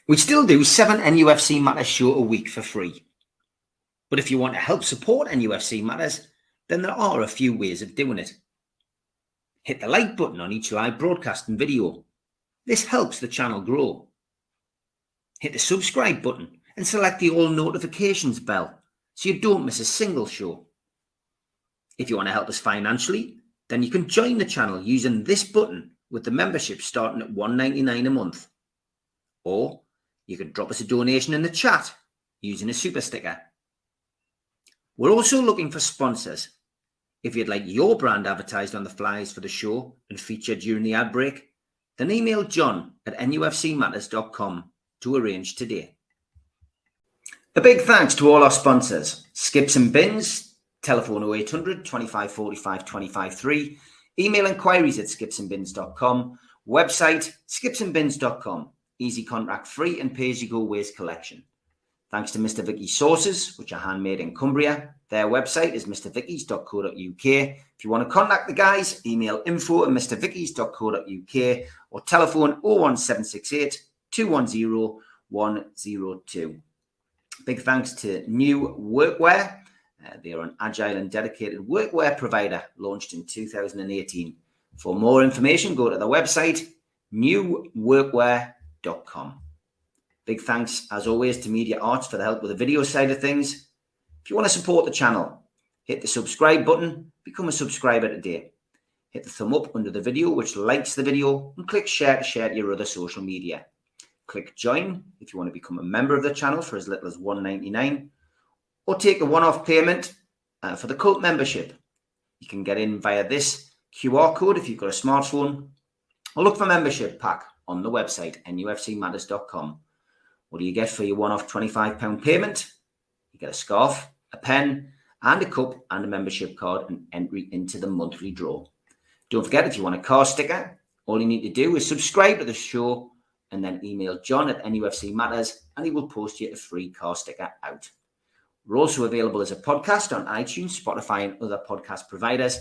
We still do 7 NUFC Matters show a week for free. But if you want to help support NUFC Matters, then there are a few ways of doing it. Hit the like button on each live broadcast and video. This helps the channel grow. Hit the subscribe button and select the all notifications bell so you don't miss a single show. If you want to help us financially, then you can join the channel using this button with the membership starting at $1.99 a month. Or you can drop us a donation in the chat using a super sticker. We're also looking for sponsors. If you'd like your brand advertised on the flyers for the show and featured during the ad break, then email John at nufcmatters.com to arrange today. A big thanks to all our sponsors: Skips and Bins, telephone 0800 25 45 25 3, email inquiries at skipsandbins.com, website skipsandbins.com, easy contract free and pay-as-you-go waste collection. Thanks to Mr. Vicky's sauces, which are handmade in Cumbria. Their website is mrvickies.co.uk. If you want to contact the guys, email info@mrvickies.co.uk or telephone 01768 210 102. Big thanks to New Workwear. They are an agile and dedicated workwear provider launched in 2018. For more information, go to their website, newworkwear.com. Big thanks, as always, to Media Arts for the help with the video side of things. If you want to support the channel, hit the subscribe button, become a subscriber today. Hit the thumb up under the video, which likes the video, and click share to share to your other social media. Click join if you want to become a member of the channel for as little as $1.99, or take a one-off payment for the cult membership. You can get in via this QR code if you've got a smartphone, or look for membership pack on the website, nufcmatters.com. What do you get for your one-off £25 payment? You get a scarf, a pen, and a cup, and a membership card, and entry into the monthly draw. Don't forget, if you want a car sticker, all you need to do is subscribe to the show and then email John at NUFC Matters, and he will post you a free car sticker out. We're also available as a podcast on iTunes, Spotify, and other podcast providers.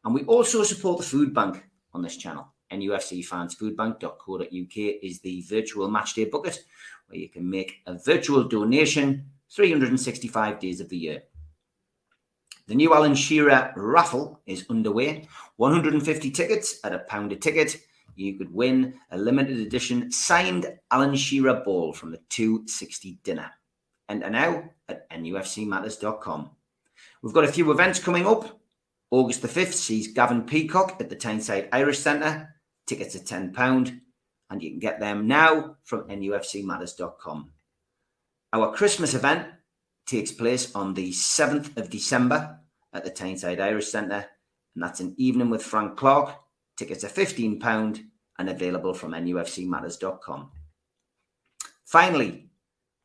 And we also support the food bank on this channel. NUFCfansfoodbank.co.uk is the virtual matchday bucket where you can make a virtual donation 365 days of the year. The new Alan Shearer raffle is underway. 150 tickets at £1 a ticket. You could win a limited edition signed Alan Shearer ball from the 260 dinner. Enter now at nufcmatters.com. We've got a few events coming up. August the 5th sees Gavin Peacock at the Tyneside Irish Centre. Tickets are £10, and you can get them now from nufcmatters.com. Our Christmas event takes place on the 7th of December at the Tyneside Irish Centre, and that's an evening with Frank Clark. Tickets are £15 and available from nufcmatters.com. Finally,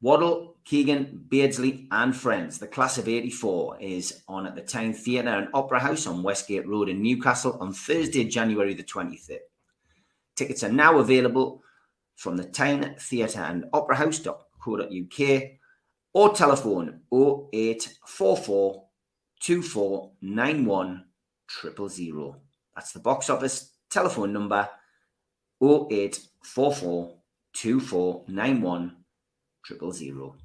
Waddle, Keegan, Beardsley and Friends, the class of 84, is on at the Tyne Theatre and Opera House on Westgate Road in Newcastle on Thursday, January the 23rd. Tickets are now available from the Tyne Theatre and Opera House.co.uk or telephone 0844 2491 000. That's the box office telephone number 0844 2491 000.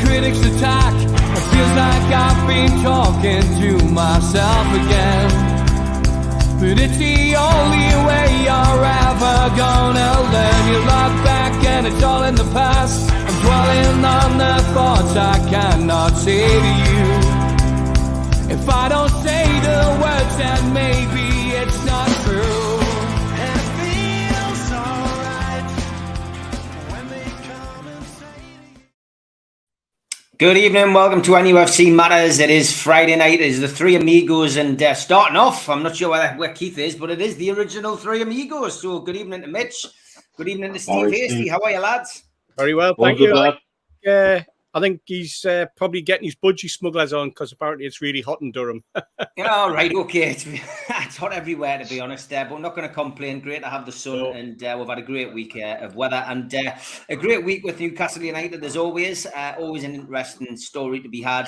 Critics attack. It feels like I've been talking to myself again, but it's the only way you're ever gonna learn. You look back and it's all in the past. I'm dwelling on the thoughts I cannot say to you. If I don't say the words, then maybe it's not true. Good evening, welcome to NUFC Matters. It is Friday night, it is the three Amigos, and starting off, I'm not sure where Keith is, but it is the original three Amigos. So good evening to Mitch, good evening to Steve Hasty. How are you, lads? Very well, thank you. I think he's probably getting his budgie smugglers on because apparently it's really hot in Durham. Yeah, right, okay. It's hot everywhere, to be honest, but I'm not going to complain. Great to have the sun, and we've had a great week of weather, and a great week with Newcastle United, as always. Always an interesting story to be had,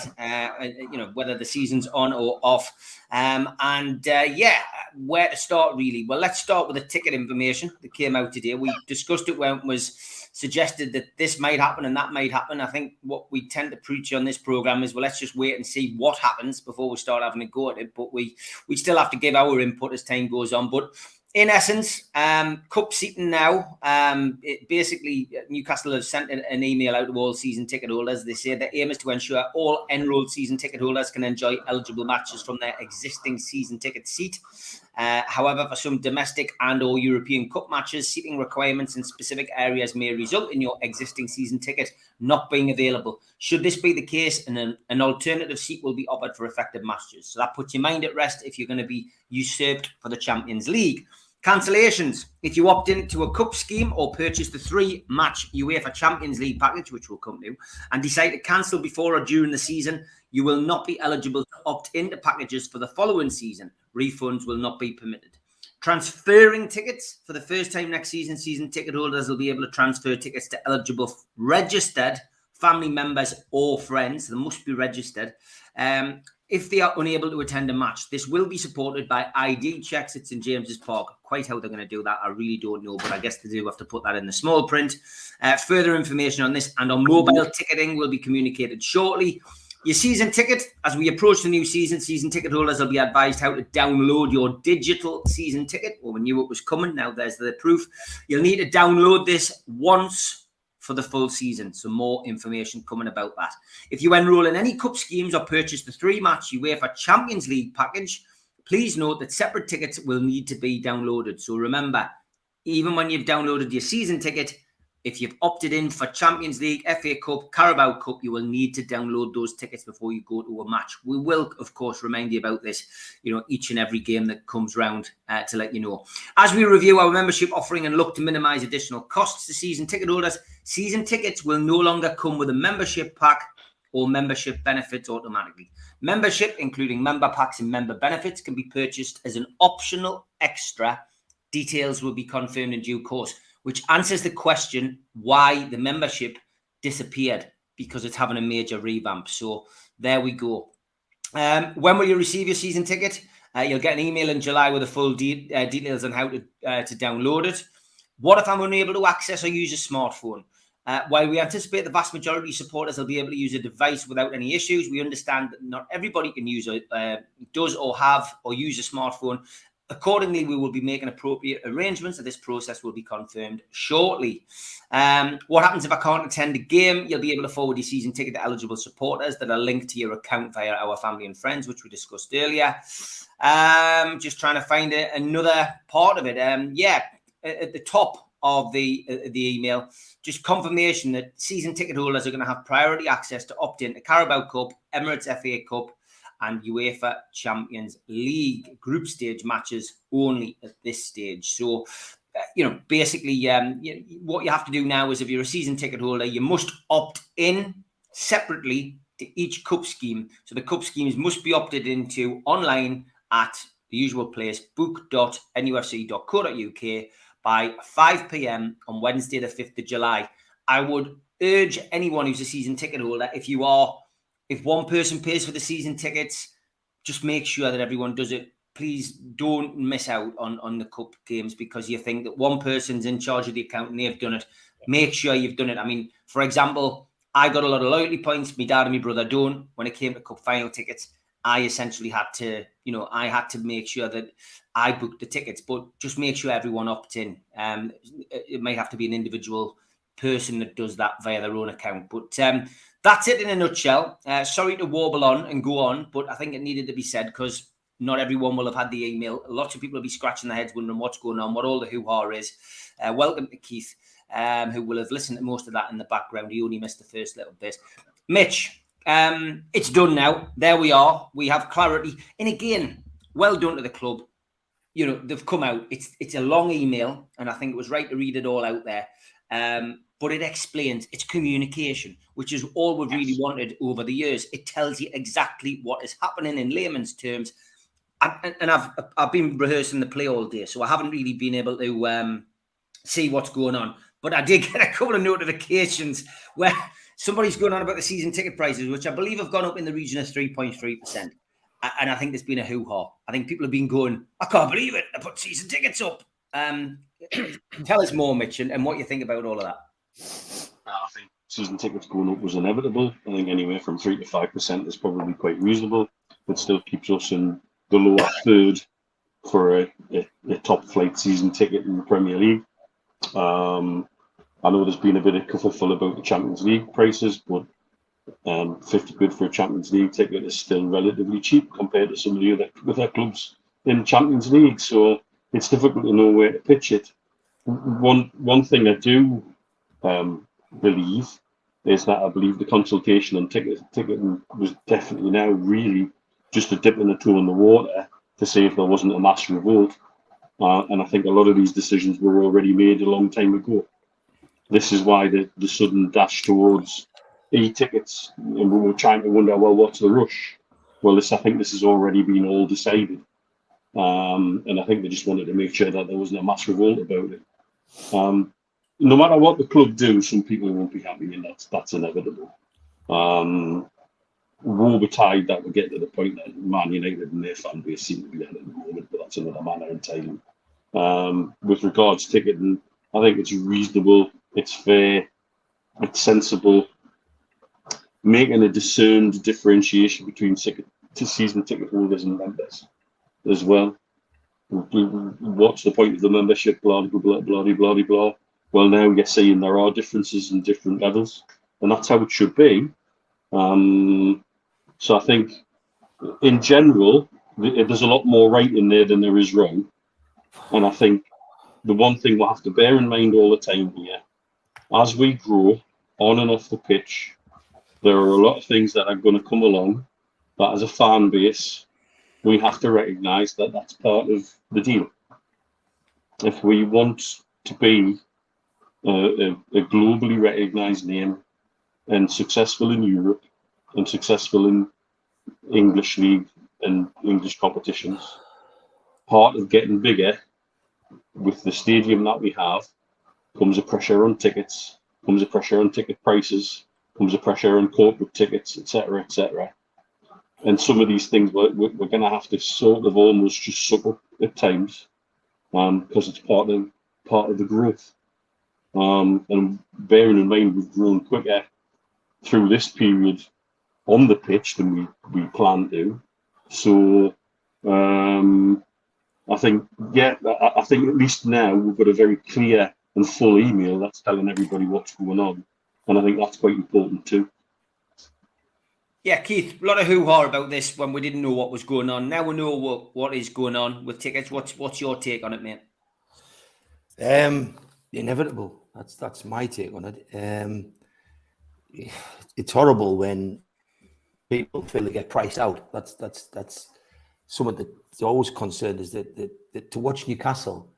whether the season's on or off. Where to start, really? Well, let's start with the ticket information that came out today. We discussed it when it was suggested that this might happen and that might happen. I think what we tend to preach on this program is, well, let's just wait and see what happens before we start having a go at it. But we still have to give our input as time goes on. But in essence, cup seating now, basically Newcastle have sent an email out to all season ticket holders. They say the aim is to ensure all enrolled season ticket holders can enjoy eligible matches from their existing season ticket seat. However, for some domestic and or European Cup matches, seating requirements in specific areas may result in your existing season ticket not being available. Should this be the case, an alternative seat will be offered for effective matches. So that puts your mind at rest if you're going to be usurped for the Champions League. Cancellations. If you opt into a cup scheme or purchase the 3-match UEFA Champions League package, which we'll come to, and decide to cancel before or during the season, you will not be eligible to opt into packages for the following season. Refunds will not be permitted. Transferring tickets. For the first time next season, season ticket holders will be able to transfer tickets to eligible registered family members or friends. They must be registered. If they are unable to attend a match, this will be supported by ID checks at St James's Park. Quite how they're going to do that, I really don't know, but I guess they do have to put that in the small print. Further information on this and on mobile ticketing will be communicated shortly. Your season ticket, as we approach the new season, season ticket holders will be advised how to download your digital season ticket. Well, we knew it was coming. Now there's the proof. You'll need to download this once for the full season. So more information coming about that. If you enroll in any cup schemes or purchase the 3-match UEFA Champions League package, please note that separate tickets will need to be downloaded. So remember, even when you've downloaded your season ticket, if you've opted in for Champions League, FA Cup, Carabao Cup, you will need to download those tickets before you go to a match. We will, of course, remind you about this, each and every game that comes round to let you know. As we review our membership offering and look to minimise additional costs to season ticket holders, season tickets will no longer come with a membership pack or membership benefits automatically. Membership, including member packs and member benefits, can be purchased as an optional extra. Details will be confirmed in due course, which answers the question why the membership disappeared, because it's having a major revamp. So there we go. When will you receive your season ticket? You'll get an email in July with the full details on how to download it. What if I'm unable to access or use a smartphone? While we anticipate the vast majority of supporters will be able to use a device without any issues, we understand that not everybody can use does or have or use a smartphone. Accordingly, we will be making appropriate arrangements, and this process will be confirmed shortly. What happens if I can't attend a game? You'll be able to forward your season ticket to eligible supporters that are linked to your account via our family and friends, which we discussed earlier. Just trying to find another part of it. At the top of the email, just confirmation that season ticket holders are going to have priority access to opt in to Carabao Cup, Emirates FA Cup, and UEFA Champions League group stage matches only at this stage. So, basically, what you have to do now is, if you're a season ticket holder, you must opt in separately to each cup scheme. So the cup schemes must be opted into online at the usual place, book.nufc.co.uk by 5 p.m. on Wednesday, the 5th of July. I would urge anyone who's a season ticket holder, if one person pays for the season tickets, just make sure that everyone does it. Please don't miss out on the cup games because you think that one person's in charge of the account and they've done it. Make sure you've done it. I mean, for example, I got a lot of loyalty points. My dad and my brother don't. When it came to cup final tickets, I essentially had to, I had to make sure that I booked the tickets, but just make sure everyone opts in. It might have to be an individual person that does that via their own account. But that's it in a nutshell. Sorry to warble on and go on, but I think it needed to be said because not everyone will have had the email. Lots of people will be scratching their heads wondering what's going on, what all the hoo-ha is. Welcome to Keith, who will have listened to most of that in the background. He only missed the first little bit. Mitch, It's done now. There we are. We have clarity. And again, well done to the club. You know, they've come out. It's a long email, and I think it was right to read it all out there. But it explains, it's communication, which is all we've really wanted over the years. It tells you exactly what is happening in layman's terms. And I've been rehearsing the play all day, so I haven't really been able to see what's going on. But I did get a couple of notifications where somebody's going on about the season ticket prices, which I believe have gone up in the region of 3.3%. And I think there's been a hoo-ha. I think people have been going, I can't believe it, they put season tickets up. Tell us more, Mitch, and what you think about all of that. I think season tickets going up was inevitable. I think anywhere from 3 to 5% is probably quite reasonable. It still keeps us in the lower third for a top flight season ticket in the Premier League. I know there's been a bit of kerfuffle about the Champions League prices, but 50 quid for a Champions League ticket is still relatively cheap compared to some of the other clubs in Champions League. So it's difficult to know where to pitch it. One thing I do believe is that I believe the consultation on ticketing was definitely now really just a dip in the toe in the water to see if there wasn't a mass revolt. And I think a lot of these decisions were already made a long time ago. This is why the sudden dash towards e-tickets, and we were trying to wonder, well, what's the rush? Well, I think this has already been all decided. And I think they just wanted to make sure that there wasn't a mass revolt about it. No matter what the club do, some people won't be happy, and that's inevitable. Woe betide that we get to the point that Man United and their fan base seem to be at the moment, but that's another matter entirely. With regards to ticketing, I think it's reasonable, it's fair, it's sensible. Making a discerned differentiation between season ticket holders and members as well. What's the point of the membership? Blah, blah, blah, blah, blah, blah. Well, now you're saying there are differences in different levels, and that's how it should be. So I think, in general, there's a lot more right in there than there is wrong. And I think the one thing we'll have to bear in mind all the time here, as we grow on and off the pitch, there are a lot of things that are going to come along that, as a fan base, we have to recognise that that's part of the deal. If we want to be a globally recognised name and successful in Europe and successful in English league and English competitions, part of getting bigger with the stadium that we have comes a pressure on tickets, comes a pressure on ticket prices, comes a pressure on corporate tickets, etc., etc. And some of these things we're going to have to sort of almost just suck up at times, because it's part of the growth. And bearing in mind we've grown quicker through this period on the pitch than we planned to. So I think at least now we've got a very clear and full email that's telling everybody what's going on, and I think that's quite important too. Yeah, Keith, a lot of hoo-ha about this when we didn't know what was going on. Now we know what is going on with tickets. What's your take on it, mate? Inevitable. That's my take on it. It's horrible when people feel they get priced out. That's some of the always concerned is that to watch Newcastle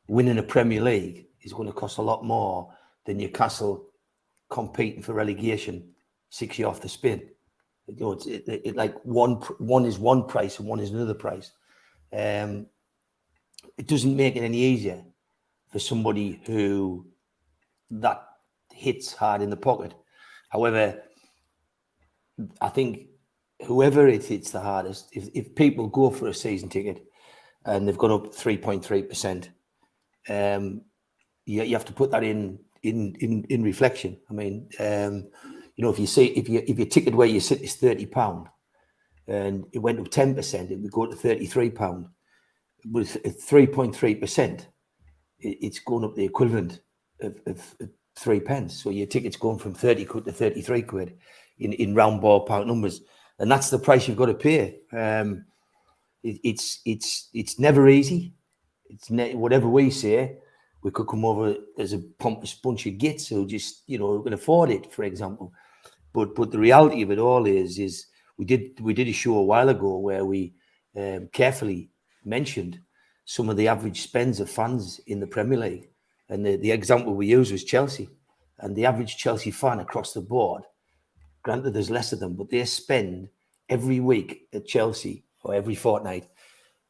winning a Premier League is going to cost a lot more than Newcastle competing for relegation 6 years off the spin. You know, it's like one is one price and one is another price. It doesn't make it any easier for somebody who that hits hard in the pocket. However, I think whoever it hits the hardest, if people go for a season ticket and they've gone up 3.3%, you have to put that in reflection. I mean, you know, if your ticket where you sit is £30 and it went up 10%, it would go to £33. With 3.3%, it's going up the equivalent of 3 pence. So your ticket's going from 30 quid to 33 quid in round ballpark numbers, and that's the price you've got to pay. It's never easy. Whatever we say, we could come over as a pompous bunch of gits who just, you know, can afford it, for example. But the reality of it all is we did a show a while ago where we carefully mentioned some of the average spends of fans in the Premier League, and the example we used was Chelsea, and the average Chelsea fan across the board. Granted, there's less of them, but they spend every week at Chelsea or every fortnight,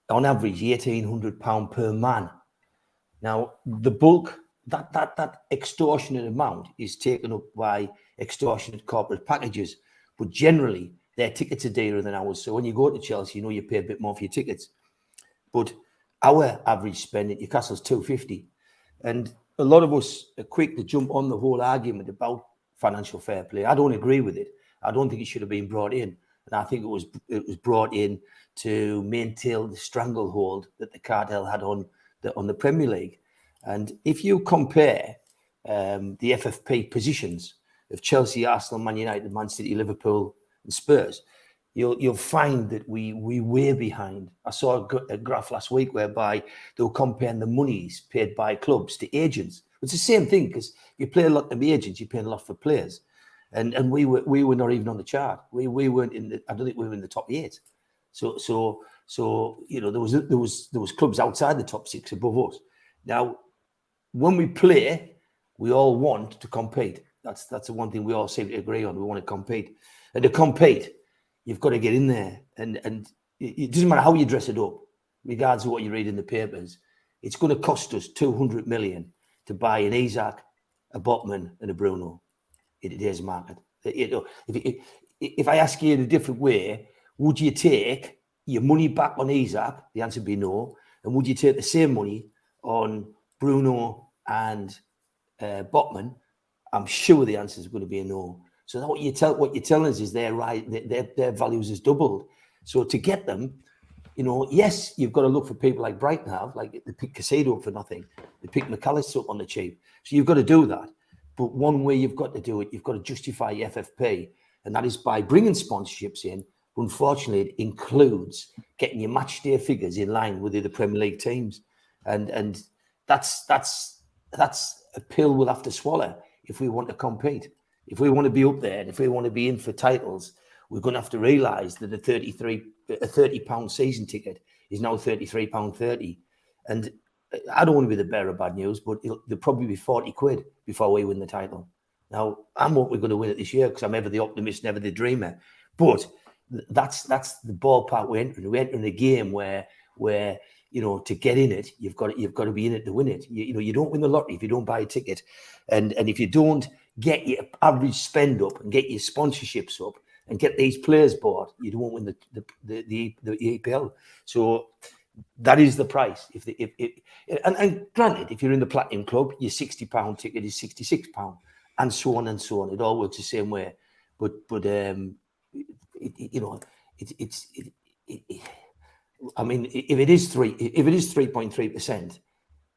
on average, £1,800 per man. Now, the bulk, that extortionate amount is taken up by extortionate corporate packages, but generally their tickets are dearer than ours. So when you go to Chelsea, you know you pay a bit more for your tickets. But our average spend at Newcastle is £250, and a lot of us are quick to jump on the whole argument about financial fair play. I don't agree with it. I don't think it should have been brought in, and I think it was brought in to maintain the stranglehold that the cartel had on the Premier League. And if you compare the FFP positions of Chelsea, Arsenal, Man United, Man City, Liverpool, and Spurs, you'll find that we're way behind. I saw a graph last week whereby they were comparing the monies paid by clubs to agents. It's the same thing, because you play a lot to agents, you pay a lot for players, and we were not even on the chart. We weren't in the. I don't think we were in the top 8. So you know, there was clubs outside the top 6 above us. Now, when we play, we all want to compete. That's the one thing we all seem to agree on. We want to compete, and to compete, you've got to get in there. And it doesn't matter how you dress it up, regardless of what you read in the papers. It's going to cost us 200 million to buy an Isaac, a Botman, and a Bruno in today's market. You know, if I ask you in a different way, would you take your money back on Isaac? The answer would be no. And would you take the same money on Bruno and Botman? I'm sure the answer is going to be a no. So what you're telling us is their values has doubled. So to get them, you know, yes, you've got to look for people like Brighton have, like they pick Casado up for nothing, they pick McAllister up on the cheap. So you've got to do that. But one way you've got to do it, you've got to justify your FFP, and that is by bringing sponsorships in. Unfortunately, it includes getting your match day figures in line with the other Premier League teams, and that's a pill we'll have to swallow if we want to compete. If we want to be up there, and if we want to be in for titles, we're going to have to realise that a £30 season ticket is now £33.30. And I don't want to be the bearer of bad news, but there'll probably be 40 quid before we win the title. Now, I'm what we're going to win it this year, because I'm ever the optimist, never the dreamer. But that's the ballpark we're entering. We're entering a game where you know, to get in it, you've got to be in it to win it. You know, you don't win the lottery if you don't buy a ticket, and if you don't get your average spend up and get your sponsorships up and get these players bought, you don't win the EPL. So that is the price. And granted, if you're in the Platinum Club, your £60 ticket is £66, and so on and so on. It all works the same way. But you know, I mean, if it is 3.3%,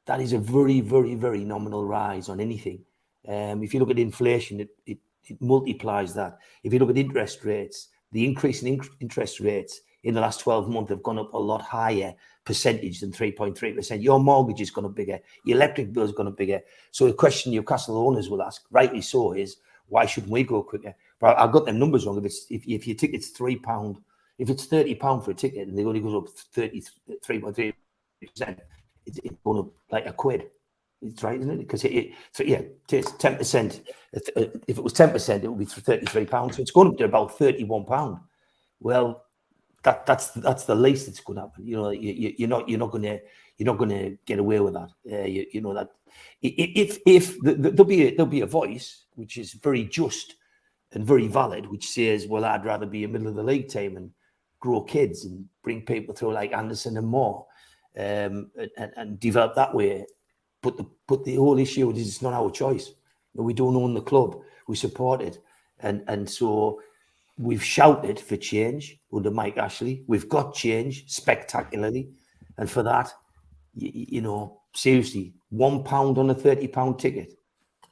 that is a very, very, very nominal rise on anything. If you look at inflation, it multiplies that. If you look at interest rates, the increase in interest rates in the last 12 months have gone up a lot higher percentage than 3.3%. Your mortgage has gone up bigger. Your electric bill has gone up bigger. So the question Newcastle owners will ask, rightly so, is why shouldn't we go quicker? But I've got them numbers wrong. If your ticket's £3, if it's £30 for a ticket and it only goes up 3.3%, it's going up like a quid. It's right, isn't it? Because it's 10%. If it was 10%, it would be £33. So it's going up to about £31. Well, that's the least that's going to happen. You know, you're not going to get away with that. You know that if there'll be a voice which is very just and very valid, which says, well, I'd rather be a middle of the league team and grow kids and bring people through like Anderson and Moore, and develop that way. But the whole issue is it's not our choice. We don't own the club. We support it, and so we've shouted for change under Mike Ashley. We've got change spectacularly, and for that, you know, seriously, £1 on a £30 ticket,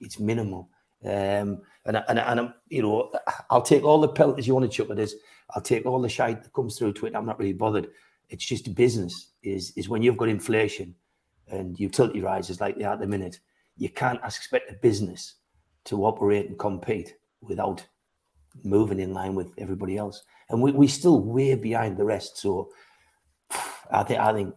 it's minimal. And I'm, you know, I'll take all the penalties you want to chuck at us. I'll take all the shite that comes through Twitter. I'm not really bothered. It's just business. Is when you've got inflation and utility rises like they are at the minute, you can't expect a business to operate and compete without moving in line with everybody else, and we still way behind the rest. So I'm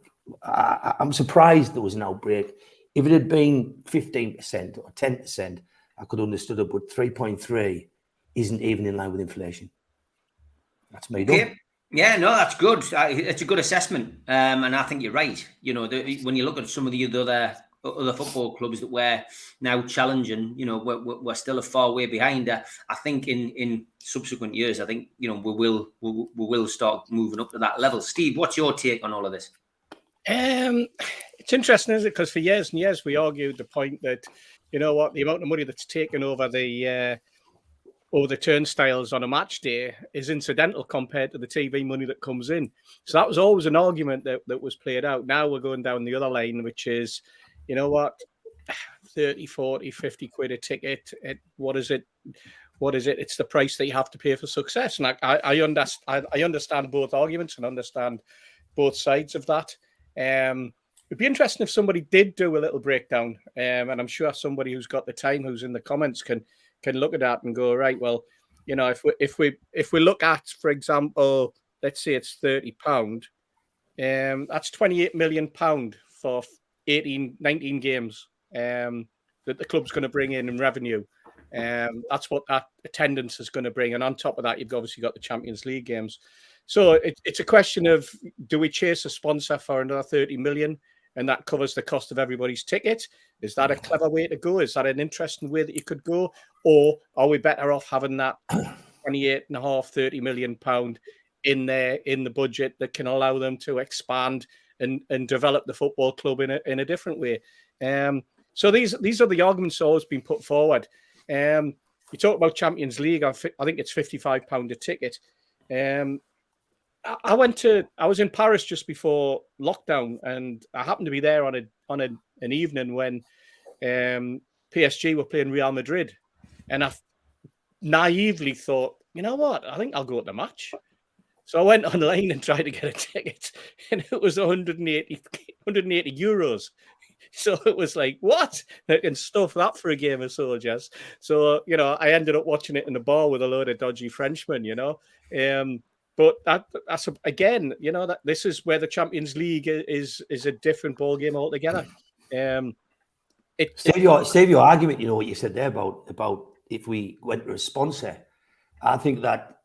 surprised there was an outbreak. If it had been 15% or 10%, I could understood it, but 3.3 isn't even in line with inflation. That's me done. Yeah, no, that's good. It's a good assessment, and I think you're right. You know, when you look at some of the other football clubs that we're now challenging, you know, we're still a far way behind. I think in subsequent years, I think, you know, we will start moving up to that level. Steve, what's your take on all of this? It's interesting, isn't it? Because for years and years we argued the point that, you know what, the amount of money that's taken over the turnstiles on a match day is incidental compared to the TV money that comes in. So that was always an argument that was played out. Now we're going down the other lane, which is, you know what, 30, 40, 50 quid a ticket. What is it? It's the price that you have to pay for success. And I understand both arguments and understand both sides of that. It'd be interesting if somebody did do a little breakdown, and I'm sure somebody who's got the time, who's in the comments, can look at that and go, right, well, you know, if we look at, for example, let's say it's £30, that's £28 million for 19 games that the club's going to bring in revenue. That's what that attendance is going to bring. And on top of that, you've obviously got the Champions League games. So it's a question of, do we chase a sponsor for another 30 million and that covers the cost of everybody's ticket? Is that a clever way to go? Is that an interesting way that you could go? Or are we better off having that 28.5, 30 million pound in there in the budget that can allow them to expand and develop the football club in a different way? So these are the arguments always been put forward. You talk about Champions League. I think it's £55 a ticket. I was in Paris just before lockdown, and I happened to be there on an evening when PSG were playing Real Madrid, and I naively thought, you know what, I think I'll go to the match. So I went online and tried to get a ticket, and it was 180 euros. So it was like, what? They can stuff that for a game of soldiers. So, you know, I ended up watching it in the bar with a load of dodgy Frenchmen, you know. But that's again, you know, that this is where the Champions League is a different ball game altogether. Save your argument. You know what you said there about if we went to a sponsor. I think that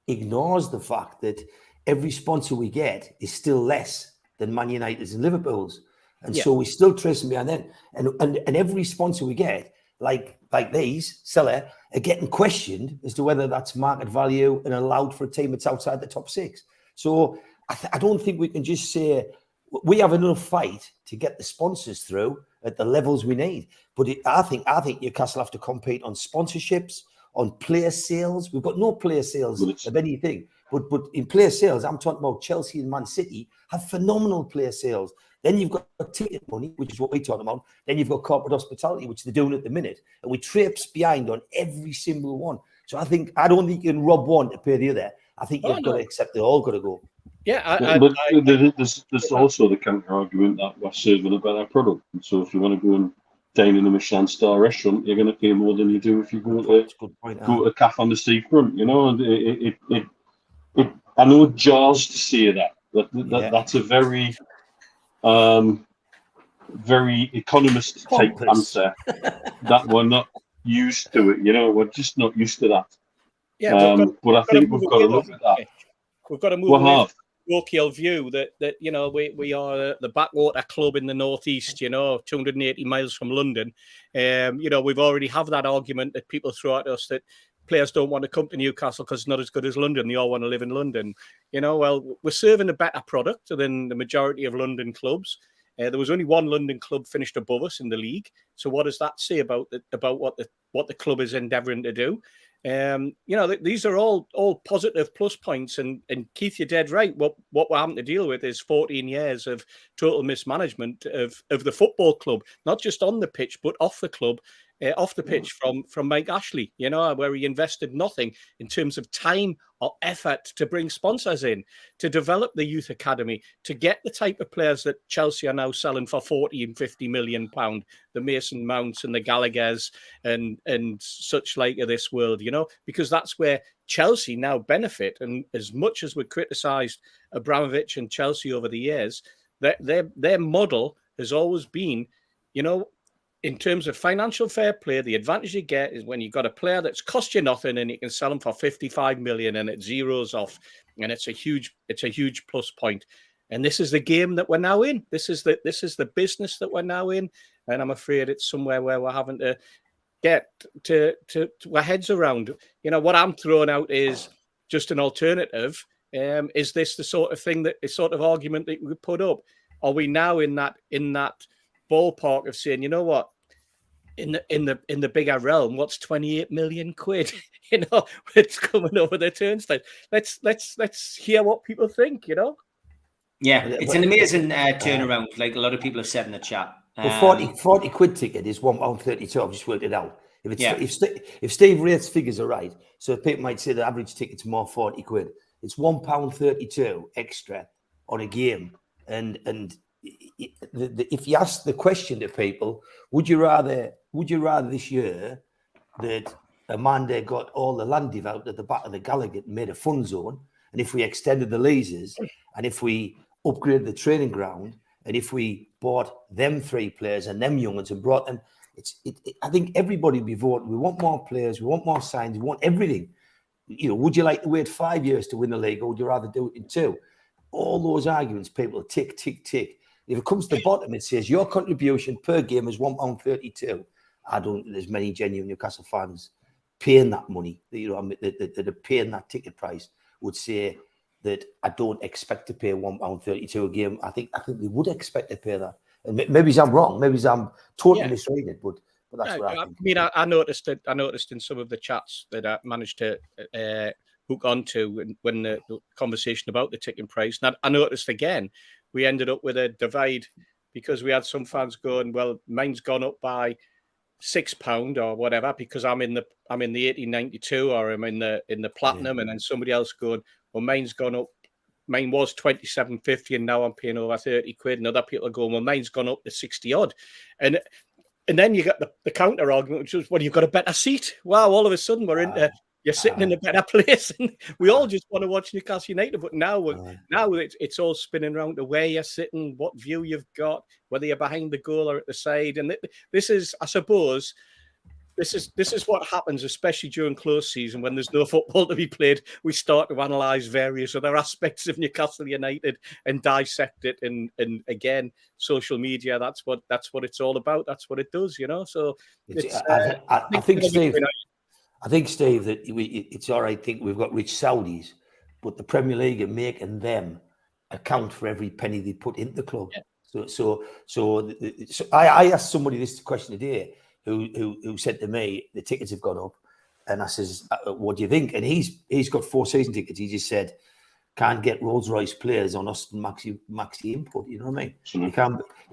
ignores the fact that every sponsor we get is still less than Man United's and Liverpool's, and so we're still tracing behind them. And every sponsor we get, like these seller, are getting questioned as to whether that's market value and allowed for a team that's outside the top six. So I don't think we can just say we have enough fight to get the sponsors through at the levels we need. But I think Newcastle have to compete on sponsorships, on player sales. We've got no player sales of anything. But in player sales, I'm talking about Chelsea and Man City have phenomenal player sales. Then you've got ticket money, which is what we're talking about. Then you've got corporate hospitality, which they're doing at the minute. And we traipse behind on every single one. So I don't think you can rob one to pay the other. I think you've got to accept they're all got to go. Yeah, but there's also the counter argument that we're serving a better product. And so if you want to go and dine in a Michelin star restaurant, you're going to pay more than you do if you go to a cafe on the seafront. You know, and I know it jars to say that. That's a very very economist type answer that we're not used to it. You know, we're just not used to that. Yeah, but I think we've got to look at that. We've got to move away from the parochial view that you know we are the backwater club in the northeast. You know, 280 miles from London. You know, we've already have that argument that people throw at us that players don't want to come to Newcastle because it's not as good as London. They all want to live in London. You know, well, we're serving a better product than the majority of London clubs. There was only one London club finished above us in the league. So what does that say about what the club is endeavouring to do? You know, these are all positive plus points. And Keith, you're dead right. What we're having to deal with is 14 years of total mismanagement of the football club, not just on the pitch, but off the club. off the pitch from Mike Ashley, you know, where he invested nothing in terms of time or effort to bring sponsors in, to develop the youth academy, to get the type of players that Chelsea are now selling for 40 and 50 million pound, the Mason Mounts and the Gallaghers and such like of this world, you know, because that's where Chelsea now benefit. And as much as we criticised Abramovich and Chelsea over the years, their model has always been, you know, in terms of financial fair play, the advantage you get is when you've got a player that's cost you nothing and you can sell them for 55 million and it zeroes off, and it's a huge plus point. And this is the game that we're now in. This is the business that we're now in, and I'm afraid it's somewhere where we're having to get to our heads around. You know, what I'm throwing out is just an alternative. Is this the sort of thing, that the sort of argument that we put up? Are we now in that ballpark of saying, you know what, in the bigger realm, what's 28 million quid? You know, it's coming over the turnstile. Let's hear what people think. You know. Yeah, it's an amazing turnaround. Like a lot of people have said in the chat. Well, 40 quid ticket is £1.32. I've just worked it out. If Steve Wraith's figures are right, so people might say the average ticket's more 40 quid. It's £1.32 extra on a game, and if you ask the question to people, would you rather this year that Amanda got all the land developed at the back of the Gallagher and made a fun zone, and if we extended the leases, and if we upgraded the training ground, and if we bought them 3 players and them young'uns and brought them, I think everybody would be voting. We want more players, we want more signs, we want everything. You know, would you like to wait 5 years to win the league, or would you rather do it in 2? All those arguments, people tick, tick, tick. If it comes to the bottom, it says your contribution per game is £1.32. I don't think there's many genuine Newcastle fans paying that money, you know, that are paying that ticket price, would say that I don't expect to pay £1.32 a game. I think they would expect to pay that. And maybe I'm wrong. Maybe I'm totally misreading it, but that's what I think. I mean, I noticed in some of the chats that I managed to hook onto when the conversation about the ticket price. And I noticed again, we ended up with a divide because we had some fans going, well, mine's gone up by £6 or whatever because I'm in the 1892 or I'm in the platinum, and then somebody else going, well, mine's gone up. Mine was 27.50 and now I'm paying over 30 quid. And other people are going, well, mine's gone up to 60 odd. And then you got the counter argument, which is, well, you've got a better seat. Wow, all of a sudden you're sitting in a better place. And we all just want to watch Newcastle United. But now it's all spinning around to where you're sitting, what view you've got, whether you're behind the goal or at the side. And this is, I suppose, this is what happens, especially during close season when there's no football to be played. We start to analyse various other aspects of Newcastle United and dissect it. And again, social media, that's what it's all about. That's what it does, you know. So I think, Steve, that it's all right. I think we've got rich Saudis, but the Premier League are making them account for every penny they put into the club. Yeah. So I asked somebody this question today who said to me, the tickets have gone up, and I says, what do you think? And he's got 4 season tickets. He just said, can't get Rolls-Royce players on Austin Maxi input. You know what I mean? Mm-hmm.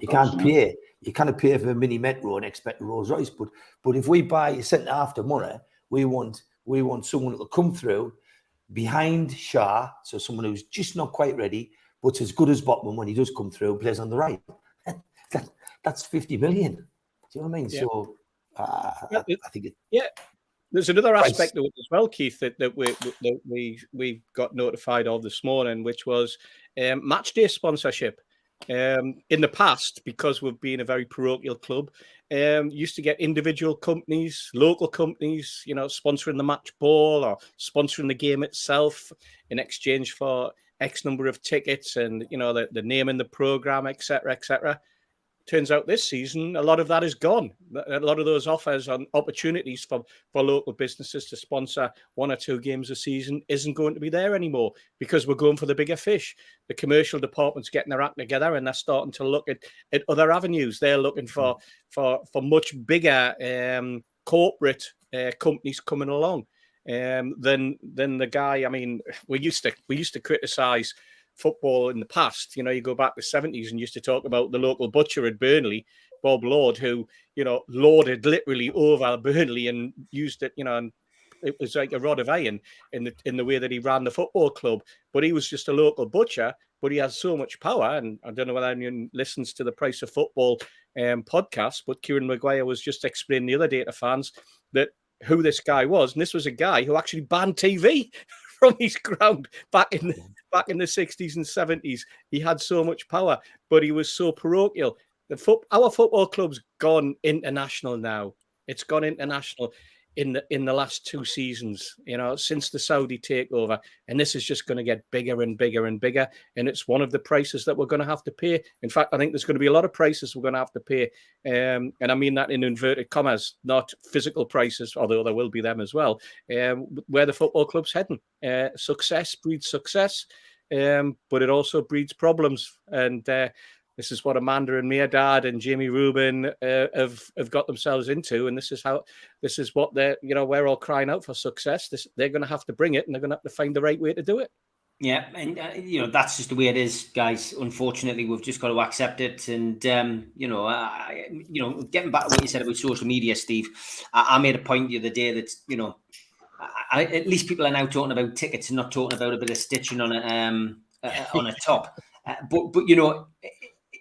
You can't pay. You can't pay for a mini metro and expect a Rolls-Royce. But if we buy a centre half tomorrow, we want someone that will come through behind Shah, so someone who's just not quite ready, but as good as Botman when he does come through and plays on the right. That's 50 million. Do you know what I mean? Yeah. So I think there's another aspect of it as well, Keith, that we got notified of this morning, which was match day sponsorship. In the past, because we've been a very parochial club, used to get individual companies, local companies, you know, sponsoring the match ball or sponsoring the game itself in exchange for X number of tickets and, you know, the name in the program, etc., etc. Turns out this season, a lot of that is gone. A lot of those offers and opportunities for local businesses to sponsor 1 or 2 games a season isn't going to be there anymore because we're going for the bigger fish. The commercial department's getting their act together and they're starting to look at other avenues. They're looking for much bigger corporate companies coming along than the guy. I mean, we used to criticize football in the past. You know, you go back to the 70s and used to talk about the local butcher at Burnley Bob Lord, who, lorded literally over Burnley and used it, and it was like a rod of iron in the way that he ran the football club. But he was just a local butcher, but he has so much power. And I don't know whether anyone listens to the Price of Football podcast, but Kieran Maguire was just explaining the other day to fans that who this guy was. And this was a guy who actually banned TV from his ground back in the 60s and 70s. He had so much power, but he was so parochial. Our football club's gone international now. It's gone international in the last 2 seasons, since the Saudi takeover. And this is just going to get bigger and bigger and bigger. And it's one of the prices that we're going to have to pay. In fact, I think there's going to be a lot of prices we're going to have to pay. And I mean that in inverted commas, not physical prices, although there will be them as well, where the football club's heading. Success breeds success, but it also breeds problems. And this is what Amanda and Meardad and Jamie Rubin have got themselves into, and this is what we're all crying out for success. They're going to have to bring it, and they're going to have to find the right way to do it. Yeah, and that's just the way it is, guys. Unfortunately, we've just got to accept it. And getting back to what you said about social media, Steve, I made a point the other day that at least people are now talking about tickets and not talking about a bit of stitching on a top. But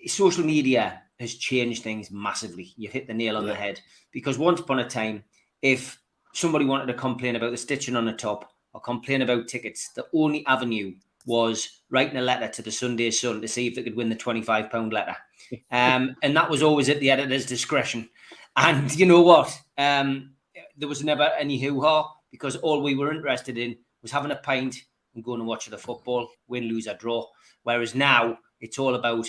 social media has changed things massively. You've hit the nail on the head, because once upon a time, if somebody wanted to complain about the stitching on the top or complain about tickets, the only avenue was writing a letter to the Sunday Sun to see if they could win the £25 letter. And that was always at the editor's discretion. And you know what? There was never any hoo-ha, because all we were interested in was having a pint and going and watching the football, win, lose or draw. Whereas now it's all about,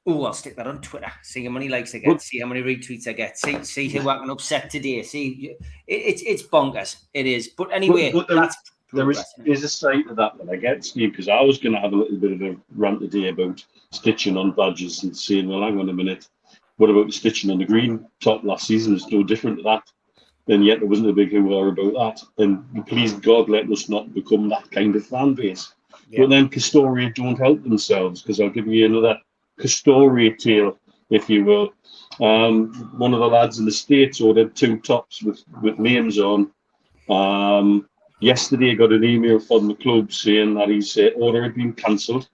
I'll stick that on Twitter. See how many likes I get. See how many retweets I get. See who I can upset today. See, it's bonkers. It is. But anyway, there is a side to that I get, Steve, because I was going to have a little bit of a rant today about stitching on badges and saying, well, hang on a minute, what about the stitching on the green top last season? It's no different to that. And yet there wasn't a big hoo-ha about that. And please God, let us not become that kind of fan base. Yeah. But then Castoria don't help themselves, because I'll give you another Castoria tale, if you will. One of the lads in the States ordered 2 tops with names on. Yesterday I got an email from the club saying that his order had been cancelled.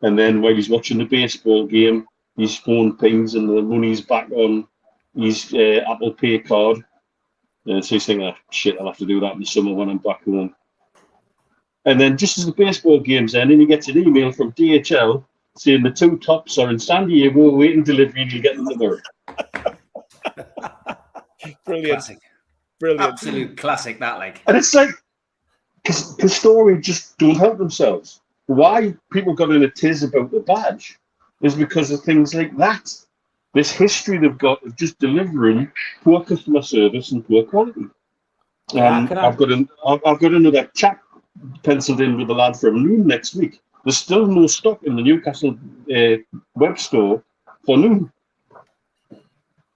And then while he's watching the baseball game, his phone pings and the money's back on his Apple Pay card. And so he's thinking, shit, I'll have to do that in the summer when I'm back home. And then just as the baseball game's ending, he gets an email from DHL saying the 2 tops are in San Diego waiting delivery and you get them tomorrow. Brilliant. Classic. Brilliant. Absolute classic, that like. And it's like, Castoria just don't help themselves. Why people got in a tiz about the badge is because of things like that. This history they've got of just delivering poor customer service and poor quality. I've got another chat penciled in with the lad from Noon next week. There's still no stock in the Newcastle web store for Noon.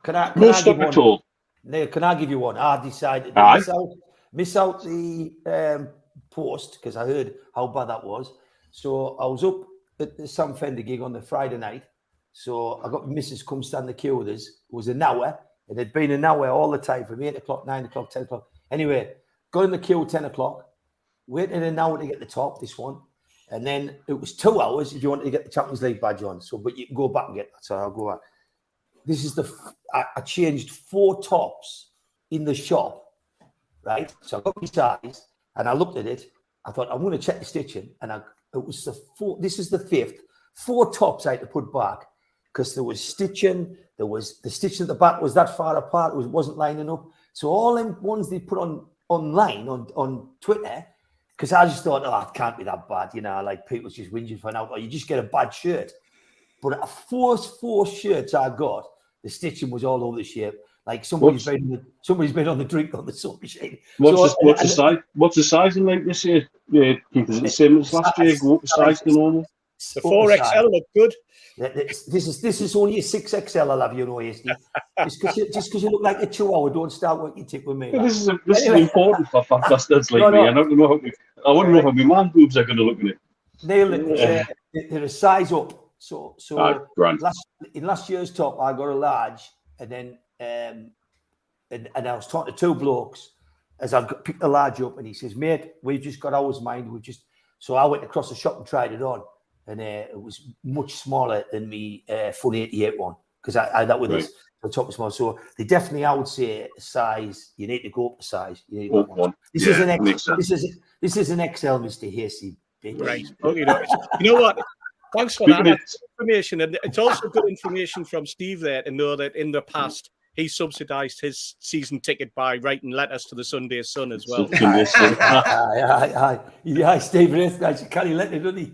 No stock at all. Neil, can I give you one? I decided to miss out the post because I heard how bad that was. So I was up at the Sam Fender gig on the Friday night. So I got Mrs. come stand the queue with us. It was an hour. It had been an hour all the time from 8 o'clock, 9 o'clock, 10 o'clock. Anyway, got in the queue at 10 o'clock. Waited an hour to get the top, this one. And then it was 2 hours if you wanted to get the Champions League badge on. So, but you can go back and get that. So I'll go back. This is I changed 4 tops in the shop, right? So I got my size and I looked at it. I thought, I'm going to check the stitching. And it was this is the 5th. 4 tops I had to put back because there was stitching. There was the stitching at the back was that far apart. It wasn't lining up. So all them ones they put online on Twitter, because I just thought, it can't be that bad. Like people's just whinging for an out, or you just get a bad shirt. But at 4 shirts I got, the stitching was all over the shape. Like somebody's been on the drink on the sewing machine. What's the size? What's the sizing like this year? Yeah, is it the same as last year? Go up the size to normal. The 4XL look good. This is only a 6XL. I'll have you know, Steve. Just because you look like a chihuahua, don't start working tip with me. Yeah, this is important for bastards like me. I don't know how. I want to know how my man boobs are going to look in it. Neil, they're a size up. So grand. in last year's top, I got a large, and then and I was talking to two blokes as I picked the large up, and he says, "Mate, we've just got ours, mind. We've just." So I went across the shop and tried it on, and it was much smaller than me full 88 one, because I that with this the top was small. So they definitely, I would say, a size. You need to go up a size. You need to go up one. This is an XL. This is an XL, Mr. Hasty. Right. Oh, you know what? Thanks for that information, and it's also good information from Steve there to know that in the past he subsidised his season ticket by writing letters to the Sunday Sun as well. Aye, Steve Wraith, I should carry letter, doesn't he?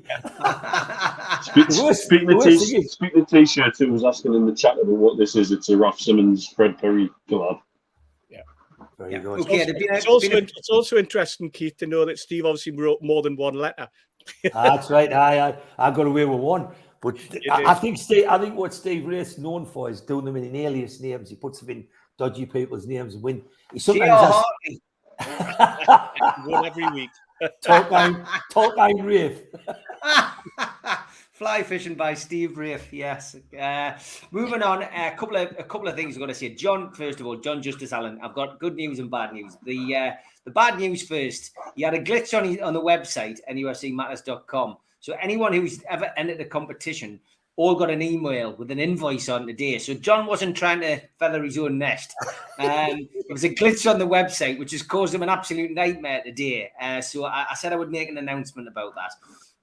Speaking of t-shirts, who was asking in the chat about what this is. It's a Ralph Simmons Fred Perry collab. Yeah, very good. Okay, it's also interesting, Keith, to know that Steve obviously wrote more than one letter. That's right. I got away with one. But I think what Steve Wraith's known for is doing them in alias names. He puts them in dodgy people's names and win. He sometimes one every week. Talk I'm Wraith. Fly fishing by Steve Wraith. Yes. Moving on. A couple of things I've got to say. John, first of all, John Justice Allen. I've got good news and bad news. The bad news first. He had a glitch on the website, NUFCmatters.com. So anyone who's ever entered a competition all got an email with an invoice on today. So John wasn't trying to feather his own nest. It was a glitch on the website, which has caused him an absolute nightmare today. So I said I would make an announcement about that.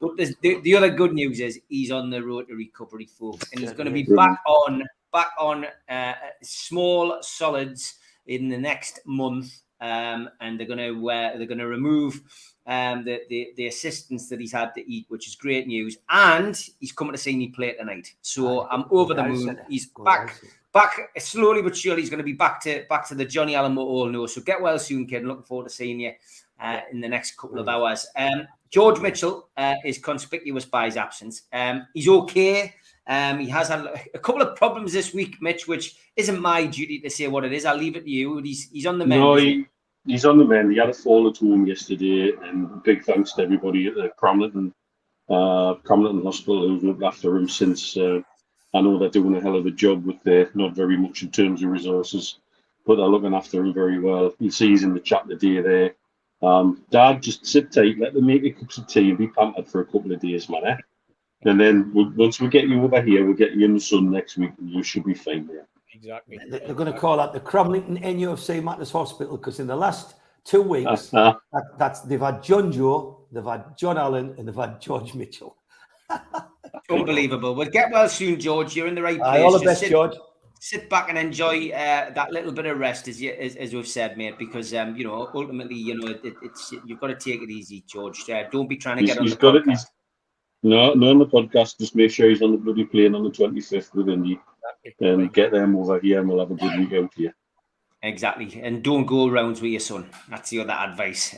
But the other good news is he's on the road to recovery, folks, and he's going to be back on small solids in the next month. And they're going to remove the assistance that he's had to eat, which is great news. And he's coming to see me play tonight, so I'm over the moon. He's back slowly but surely. He's going to be back to the Johnny Allen we all know. So get well soon, kid. Looking forward to seeing you in the next couple of hours. George Mitchell is conspicuous by his absence. He's okay. He has had a couple of problems this week, Mitch, which isn't my duty to say what it is. I'll leave it to you. He's on the mend. No, he's on the mend. He had a fall at home yesterday, and big thanks to everybody at the Cramlington Hospital who's looked after him since. I know they're doing a hell of a job with their not very much in terms of resources, but they're looking after him very well. You see he's in the chat today there. Dad, just sit tight, let them make you cups of tea and be pampered for a couple of days, man. Eh? And then once we get you over here, we'll get you in the sun next week, and you should be fine there. Exactly. They're going to call that the Cramlington NUFC Matters Hospital, because in the last 2 weeks, they've had John Joe, they've had John Allen, and they've had George Mitchell. Unbelievable. Well, get well soon, George. You're in the right place. All the best, George. Sit back and enjoy that little bit of rest, as we've said, mate. Because ultimately, it's you've got to take it easy, George. Don't be trying to get on the podcast. No, on the podcast. Just make sure he's on the bloody plane on the 25th with Indy, and get them over here, and we'll have a good week out here. Exactly, and don't go rounds with your son. That's the other advice.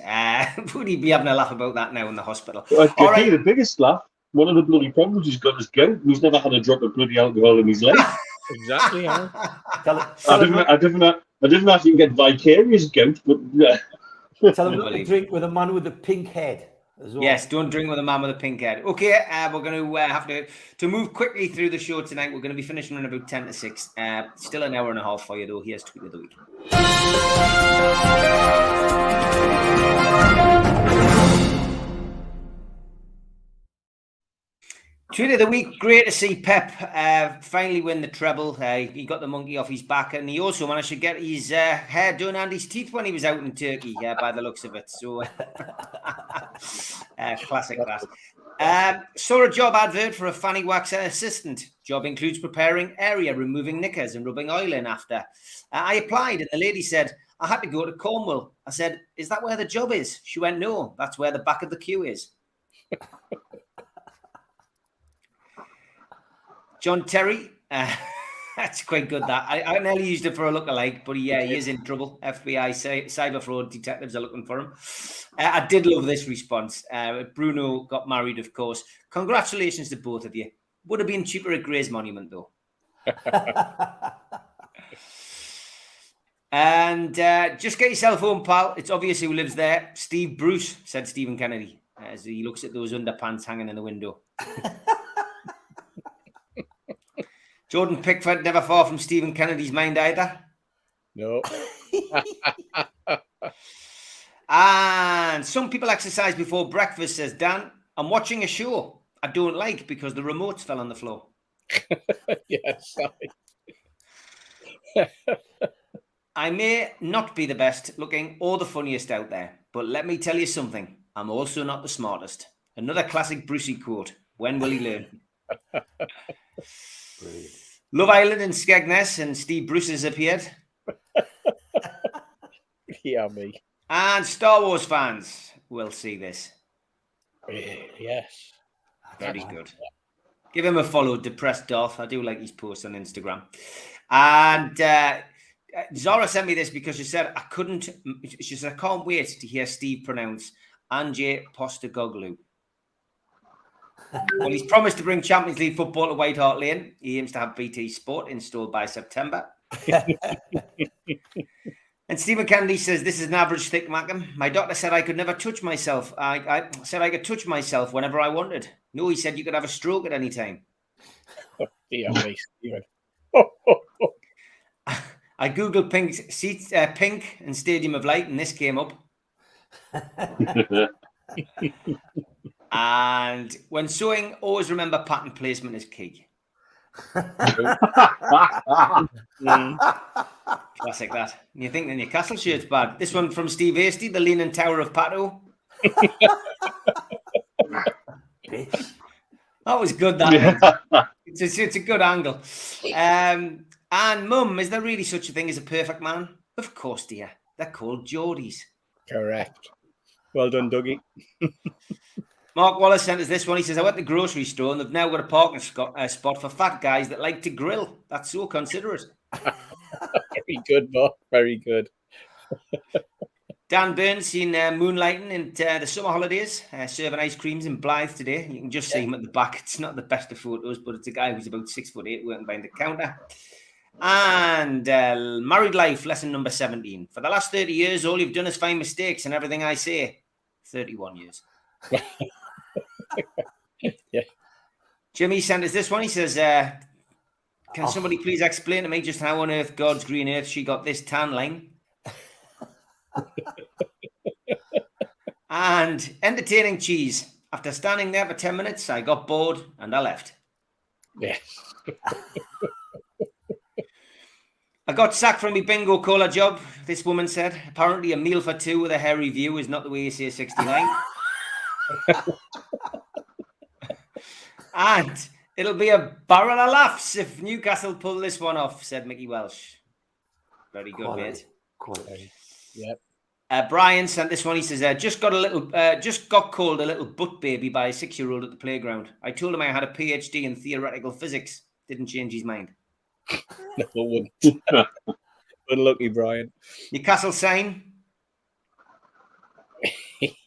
Would he be having a laugh about that now in the hospital? Well, all right, the biggest laugh. One of the bloody problems he's got is gout, and he's never had a drop of bloody alcohol in his life. Exactly. Yeah. I didn't know if you can get vicarious gout, but Tell him not to drink with a man with a pink head. Well. Yes, don't drink with a man with a pink head. Okay, we're going to have to move quickly through the show tonight. We're going to be finishing in about 10 to 6. Still an hour and a half for you, though. Here's Tweet of the Week. Tweet of the Week. Great to see Pep finally win the treble. He got the monkey off his back, and he also managed to get his hair done and his teeth when he was out in Turkey, by the looks of it. So, classic that. Saw a job advert for a fanny waxer assistant. Job includes preparing area, removing knickers, and rubbing oil in after. I applied, and the lady said, I had to go to Cornwall. I said, is that where the job is? She went, no, that's where the back of the queue is. John Terry, that's quite good. That I nearly used it for a lookalike, but he is in trouble. FBI cyber fraud detectives are looking for him. I did love this response. Bruno got married, of course. Congratulations to both of you. Would have been cheaper at Grey's Monument, though. And just get yourself home, pal. It's obvious who lives there. Steve Bruce, said Stephen Kennedy, as he looks at those underpants hanging in the window. Jordan Pickford, never far from Stephen Kennedy's mind either. No. And some people exercise before breakfast, says Dan. I'm watching a show I don't like because the remotes fell on the floor. Yes. I may not be the best looking or the funniest out there, but let me tell you something. I'm also not the smartest. Another classic Brucey quote. When will he learn? Brilliant. Love Island and Skegness and Steve Bruce has appeared. Yeah, me. And Star Wars fans will see this. Yes. Very good. Give him a follow, Depressed Darth. I do like his posts on Instagram. And Zara sent me this because she said, she said, I can't wait to hear Steve pronounce Ange Postecoglou. Well, he's promised to bring Champions League football to White Hart Lane. He aims to have BT Sport installed by September. And Stephen Kennedy says, this is an average thick Mackem. My doctor said I could never touch myself. I said I could touch myself whenever I wanted. No, he said you could have a stroke at any time. Yeah, me, Stephen. I Googled Pink and Stadium of Light, and this came up. And when sewing, always remember pattern placement is key. Classic that. You think the Newcastle shirt's bad. This one from Steve Hasty, the Leaning Tower of Pato. That was good, that. It's a good angle. And Mum, is there really such a thing as a perfect man? Of course, dear. They're called Geordies. Correct. Well done, Dougie. Mark Wallace sent us this one. He says, I went to the grocery store and they've now got a parking spot for fat guys that like to grill. That's so considerate. Very good, Mark. Very good. Dan Burns seen moonlighting in the summer holidays, serving ice creams in Blythe today. You can just see him at the back. It's not the best of photos, but it's a guy who's about 6'8", working behind the counter. And married life, lesson number 17. For the last 30 years, all you've done is find mistakes in everything I say. 31 years. Yeah. Jimmy sent us this one. He says, can somebody please explain to me just how on earth God's green earth she got this tan line? And entertaining cheese. After standing there for 10 minutes, I got bored and I left. Yes. I got sacked from my bingo caller job, this woman said. Apparently a meal for two with a hairy view is not the way you say 69. And it'll be a barrel of laughs if Newcastle pull this one off, said Mickey Welsh. Very good, mate. Quality. Yep. Brian sent this one. He says, just got called a little butt baby by a 6-year-old at the playground. I told him I had a PhD in theoretical physics. Didn't change his mind. No, wouldn't. Unlucky, Brian. Newcastle sign.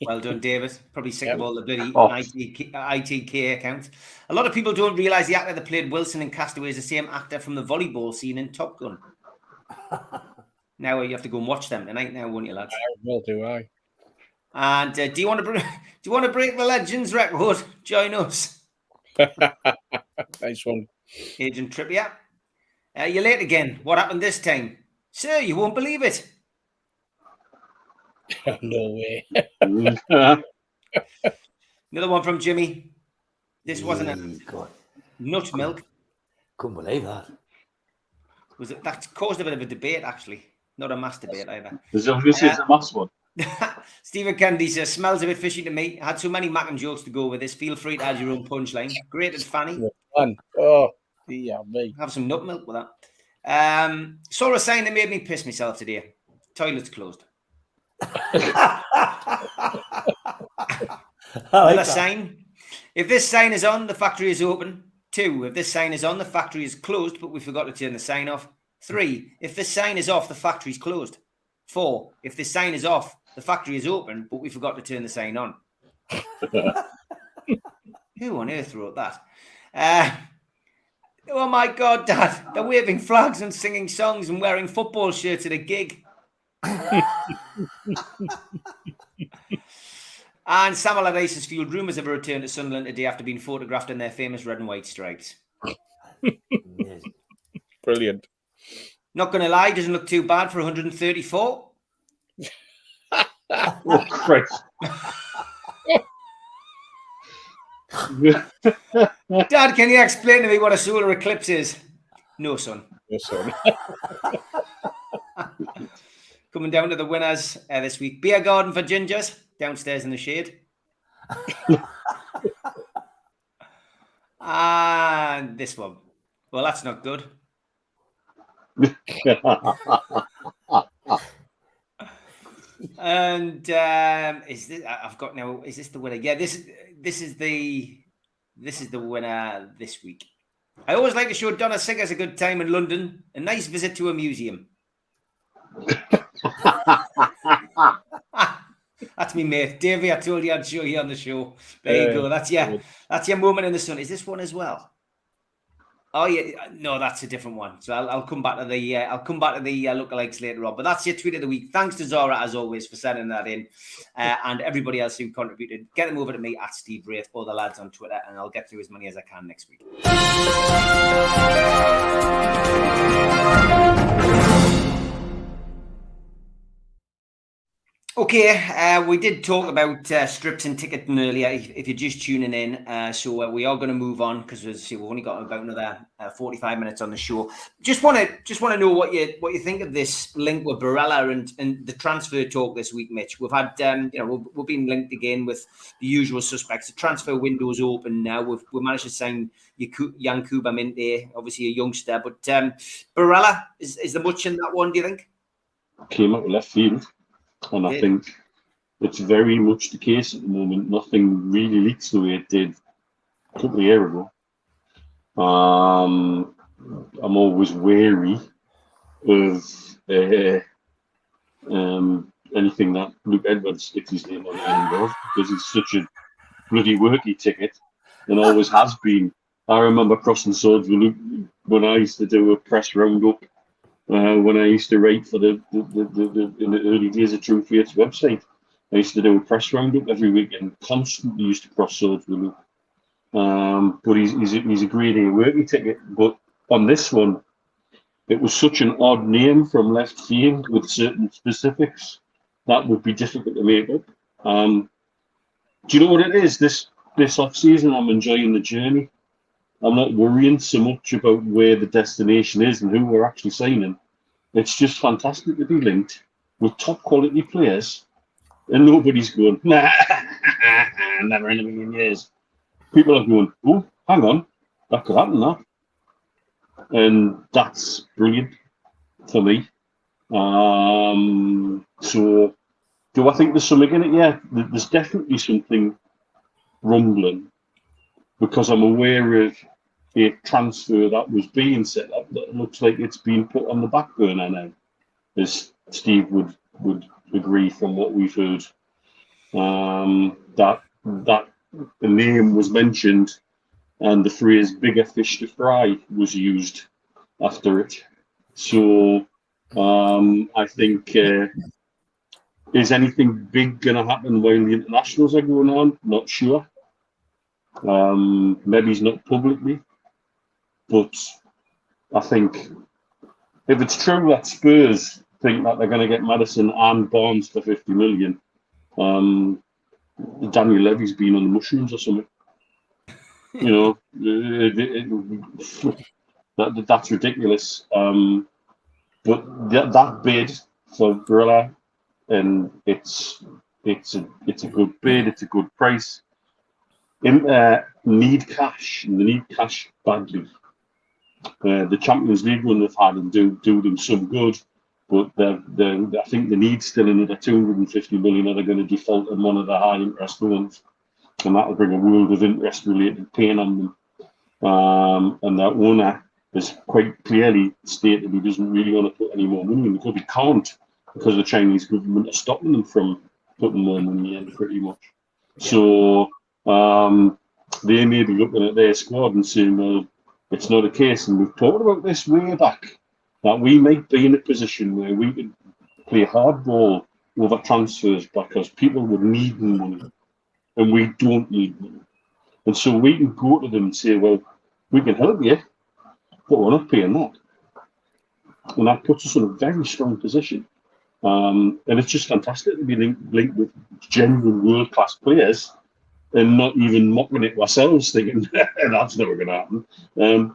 Well done, David. Probably sick of all the bloody ITK accounts. A lot of people don't realise the actor that played Wilson in Castaway is the same actor from the volleyball scene in Top Gun. Now you have to go and watch them tonight. Now, won't you, lads? Well, do I? And do you want to break the Legends record? Join us. Nice one, Agent Trippier. You're late again. What happened this time, sir? You won't believe it. No way. Another one from Jimmy. This wasn't a nut milk. Couldn't believe that. Was it? That caused a bit of a debate, actually. Not a mass debate either. It's a mass one. Stephen Kennedy says, smells a bit fishy to me. I had so many Mackem jokes to go with this. Feel free to add your own punchline. Grated Fanny. Oh, yeah, me. Have some nut milk with that. Saw a sign that made me piss myself today. Toilet's closed. Another sign. If this sign is on, the factory is open. 2, if this sign is on, the factory is closed, but we forgot to turn the sign off. 3, if this sign is off, the factory is closed. 4, if this sign is off, the factory is open, but we forgot to turn the sign on. Who on earth wrote that? Oh my God, Dad, they're waving flags and singing songs and wearing football shirts at a gig. And Sam Allardyce has fueled rumours of a return to Sunderland today after being photographed in their famous red and white stripes. Amazing. Brilliant. Not going to lie, doesn't look too bad for 134. Oh, Christ. Dad, can you explain to me what a solar eclipse is? No, son. Yes, sir. Coming down to the winners this week. Beer garden for gingers, downstairs in the shade. And this one. Well, that's not good. And is this? I've got now. Is this the winner? Yeah, this is the winner this week. I always like to show Donna Siggers a good time in London. A nice visit to a museum. That's me, mate. Davey, I told you I'd show you on the show. There you go. That's your moment in the sun. Is this one as well? Oh yeah, no, that's a different one. So I'll come back to the lookalikes later on. But that's your tweet of the week. Thanks to Zora as always for sending that in, and everybody else who contributed. Get them over to me at Steve Wraith or the lads on Twitter, and I'll get through as many as I can next week. Okay, we did talk about strips and ticketing earlier. If you're just tuning in, so we are going to move on because we've only got about another 45 minutes on the show. Just want to know what you think of this link with Barella and the transfer talk this week, Mitch. We've had we've been linked again with the usual suspects. The transfer window's open now. We've managed to sign Yankuba Minte, obviously a youngster, but Barella is there much in that one? Do you think? Came up with left field. And I think it's very much the case at the moment. Nothing really leaks the way it did a couple of years ago. I'm always wary of anything that Luke Edwards sticks his name on the end of, because he's such a bloody worky ticket and always has been. I remember crossing swords with Luke when I used to do a press roundup. When I used to write for the in the early days of True Faith's website, I used to do a press roundup every week and constantly used to cross swords with Luke. But he's a grade A working ticket. But on this one, it was such an odd name from left field with certain specifics that would be difficult to make up. Do you know what it is? This off season, I'm enjoying the journey. I'm not worrying so much about where the destination is and who we're actually signing. It's just fantastic to be linked with top quality players, and nobody's going, nah, never in a million years. People are going, oh, hang on, that could happen, that. And that's brilliant for me. So, do I think there's something in it? Yeah, there's definitely something rumbling, because I'm aware of a transfer that was being set up that looks like it's been put on the back burner now, as Steve would agree from what we've heard. That the name was mentioned and the phrase "bigger fish to fry" was used after it. So I think is anything big going to happen while the internationals are going on? Not sure. Maybe it's not publicly, but I think if it's true that Spurs think that they're going to get Maddison and Barnes for 50 million, Daniel Levy's been on the mushrooms or something. You know, that's ridiculous. But that bid for Barella, and it's a good bid. It's a good price. Need cash, and they need cash badly. The Champions League run they've had and do them some good, but I think they need still another 250 million that are going to default on one of the high interest loans, and that will bring a world of interest related pain on them. And that owner has quite clearly stated he doesn't really want to put any more money in the club. He can't, because the Chinese government are stopping them from putting more money in, pretty much. Yeah. So they may be looking at their squad and saying, well, it's not a case, and we've talked about this way back, that we might be in a position where we could play hardball over transfers because people would need money and we don't need money. And so we can go to them and say, well, we can help you, but we're not paying that. And that puts us in a very strong position. And it's just fantastic to be linked with genuine world-class players and not even mocking it ourselves, thinking that's never going to happen.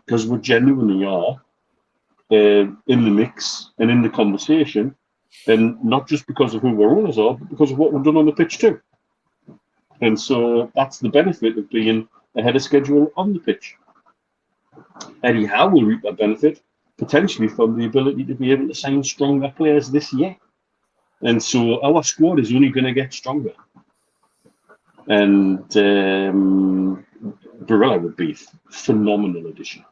Because we genuinely are in the mix and in the conversation, and not just because of who our owners are, but because of what we've done on the pitch too. And so that's the benefit of being ahead of schedule on the pitch. Eddie Howe will reap that benefit potentially from the ability to be able to sign stronger players this year. And so our squad is only going to get stronger. And Barella would be a phenomenal addition.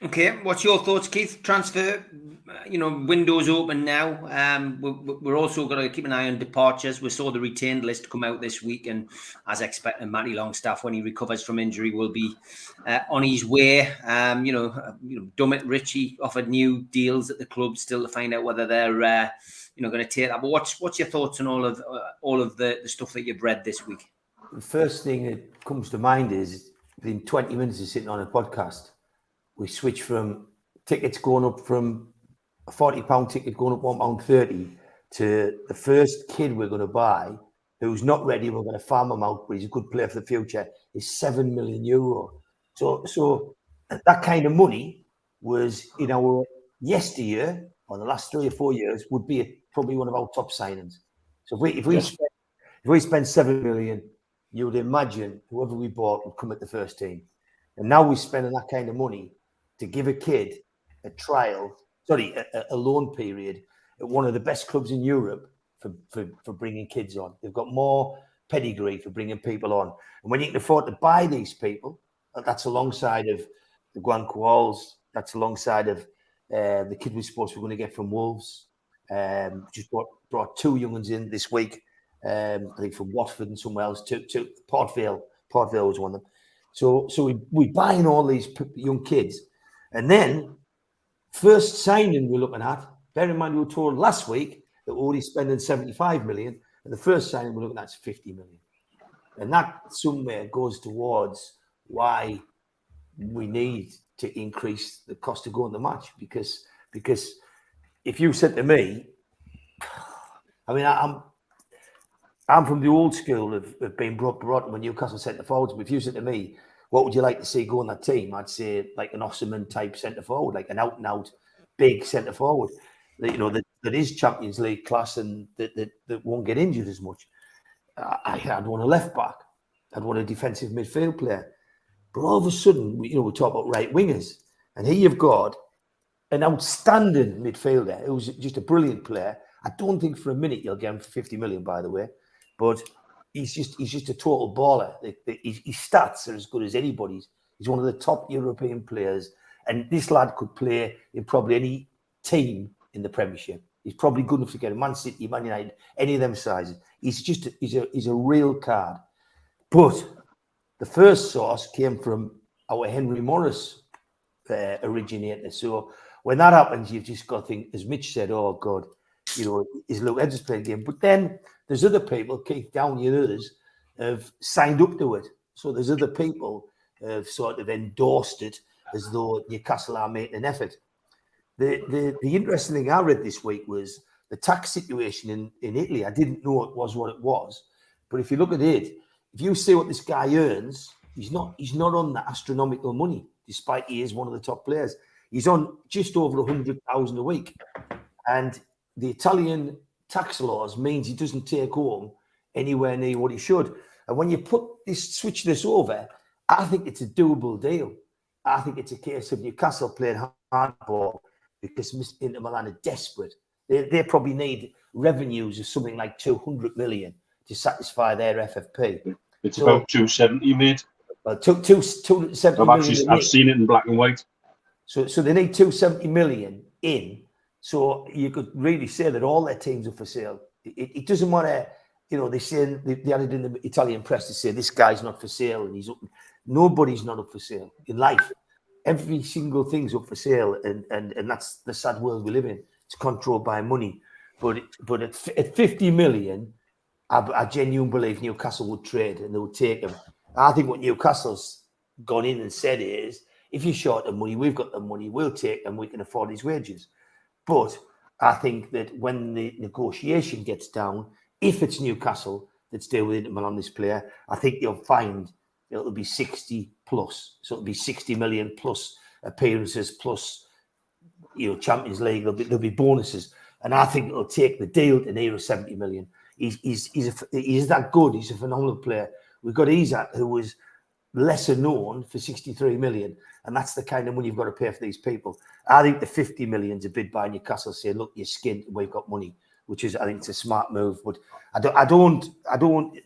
Okay, what's your thoughts, Keith? Transfer, windows open now. We're also going to keep an eye on departures. We saw the retained list come out this week, and as expected, Matty Longstaff, when he recovers from injury, will be on his way. Dummett, Ritchie offered new deals at the club, still to find out whether they're going to take that. But what's your thoughts on all of the stuff that you've read this week? The first thing that comes to mind is within 20 minutes of sitting on a podcast, we switched from tickets going up from a £40 ticket going up £1.30 to the first kid we're going to buy who's not ready. We're going to farm him out, but he's a good player for the future. Is €7 million. So that kind of money was in our yesteryear, or the last 3 or 4 years, would be probably one of our top signings. So if we spend 7 million, you would imagine whoever we bought would come at the first team. And now we're spending that kind of money to give a kid a loan period at one of the best clubs in Europe for bringing kids on. They've got more pedigree for bringing people on. And when you can afford to buy these people, that's alongside of the Guan Kuals, that's alongside of the kid we're going to get from Wolves. Just brought 2 young ones in this week, I think from Watford and somewhere else, to Port Vale. Port Vale was one of them. So we're buying all these young kids. And then, first signing we're looking at, bear in mind we were told last week that we're already spending 75 million, and the first signing we're looking at is 50 million. And that somewhere goes towards why we need to increase the cost of going to the match. Because if you said to me, I mean, I'm from the old school of being brought up when Newcastle centre forwards. But if you said to me, what would you like to see go on that team? I'd say like an Osman type centre forward, like an out and out big centre forward. That is Champions League class and that won't get injured as much. I'd want a left back. I'd want a defensive midfield player. But all of a sudden, we talk about right wingers, and here you've got an outstanding midfielder who's just a brilliant player. I don't think for a minute you'll get him for 50 million, by the way, but he's just a total baller. His stats are as good as anybody's. He's one of the top European players, and this lad could play in probably any team in the Premiership. He's probably good enough to get a Man City, Man United, any of them sizes. He's a real card. But the first source came from our Henry Morris originator. So when that happens, you've just got to think, as Mitch said, oh God, is Luke Edwards playing a game? But then there's other people, Keith Downey and others, have signed up to it. So there's other people have sort of endorsed it as though Newcastle are making an effort. The interesting thing I read this week was the tax situation in Italy. I didn't know it was what it was, but if you look at it, if you see what this guy earns, he's not on that astronomical money, despite he is one of the top players. He's on just over 100,000 a week, and the Italian tax laws means he doesn't take home anywhere near what he should. And when you switch this over, I think it's a doable deal. I think it's a case of Newcastle playing hardball because Inter Milan are desperate. They probably need revenues of something like 200 million to satisfy their FFP. It's about 270, mate. Well, 270 million. I've seen it in black and white. So they need 270 million in. So you could really say that all their teams are for sale. It doesn't matter, they say they had it in the Italian press to say this guy's not for sale and he's up. Nobody's not up for sale in life. Every single thing's up for sale, and that's the sad world we live in. It's controlled by money. But at 50 million, I genuinely believe Newcastle would trade and they would take him. I think what Newcastle's gone in and said is, if you're short of money, we've got the money, we'll take and we can afford his wages. But I think that when the negotiation gets down, if it's Newcastle that's deal with him on this player, I think you'll find it'll be 60 plus. So it'll be 60 million plus appearances plus, Champions League. There'll be bonuses, and I think it'll take the deal to near 70 million. He's that good. He's a phenomenal player. We've got Isak, who was lesser known, for 63 million, and that's the kind of money you've got to pay for these people. I think the 50 million's a bid by Newcastle, saying, "Look, you're skint. We've got money," which is, I think, it's a smart move. But I don't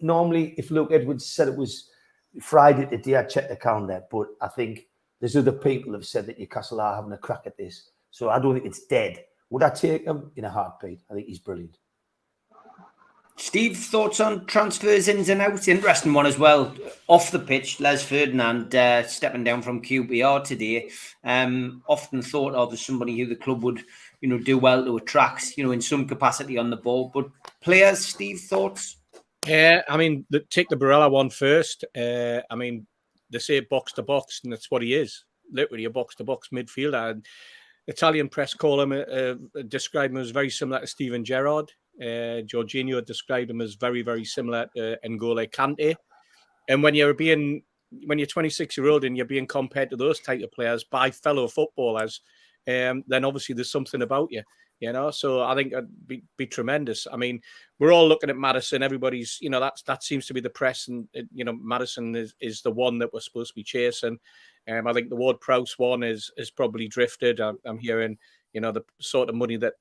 normally. If Luke Edwards said it was Friday today, I'd check the calendar. But I think there's other people have said that Newcastle are having a crack at this, so I don't think it's dead. Would I take him in a heartbeat? I think he's brilliant. Steve, thoughts on transfers ins and outs? Interesting one as well. Off the pitch, Les Ferdinand stepping down from QPR today. Often thought of as somebody who the club would, do well to attract, in some capacity on the ball. But players, Steve, thoughts? Yeah, take the Barella one first. They say box to box, and that's what he is. Literally a box to box midfielder. And Italian press described him as very similar to Steven Gerrard. Jorginho described him as very, very similar to N'Golo Kante. And when you're 26-year-old and you're being compared to those type of players by fellow footballers, then obviously there's something about you, So I think it'd be tremendous. We're all looking at Maddison. Everybody's, that seems to be the press, and Maddison is the one that we're supposed to be chasing. I think the Ward-Prowse one is probably drifted. I'm hearing. The sort of money that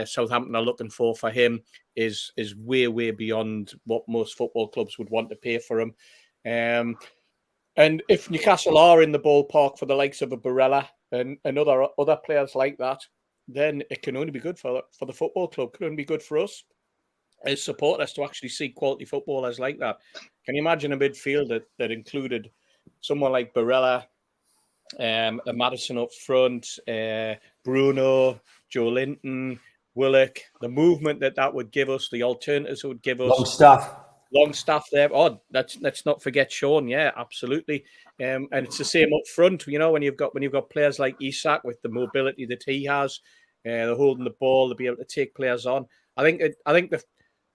Southampton are looking for him is way, way beyond what most football clubs would want to pay for him. And if Newcastle are in the ballpark for the likes of a Barella and other players like that, then it can only be good for the football club. It can only be good for us as supporters to actually see quality footballers like that. Can you imagine a midfield that included someone like Barella, a Maddison up front, Bruno, Joe Linton, Willock, the movement that would give us, the alternatives it would give us. Long staff there. Oh, let's not forget Sean. Yeah, absolutely. And it's the same up front. When you've got players like Isak with the mobility that he has, they're holding the ball to be able to take players on. I think the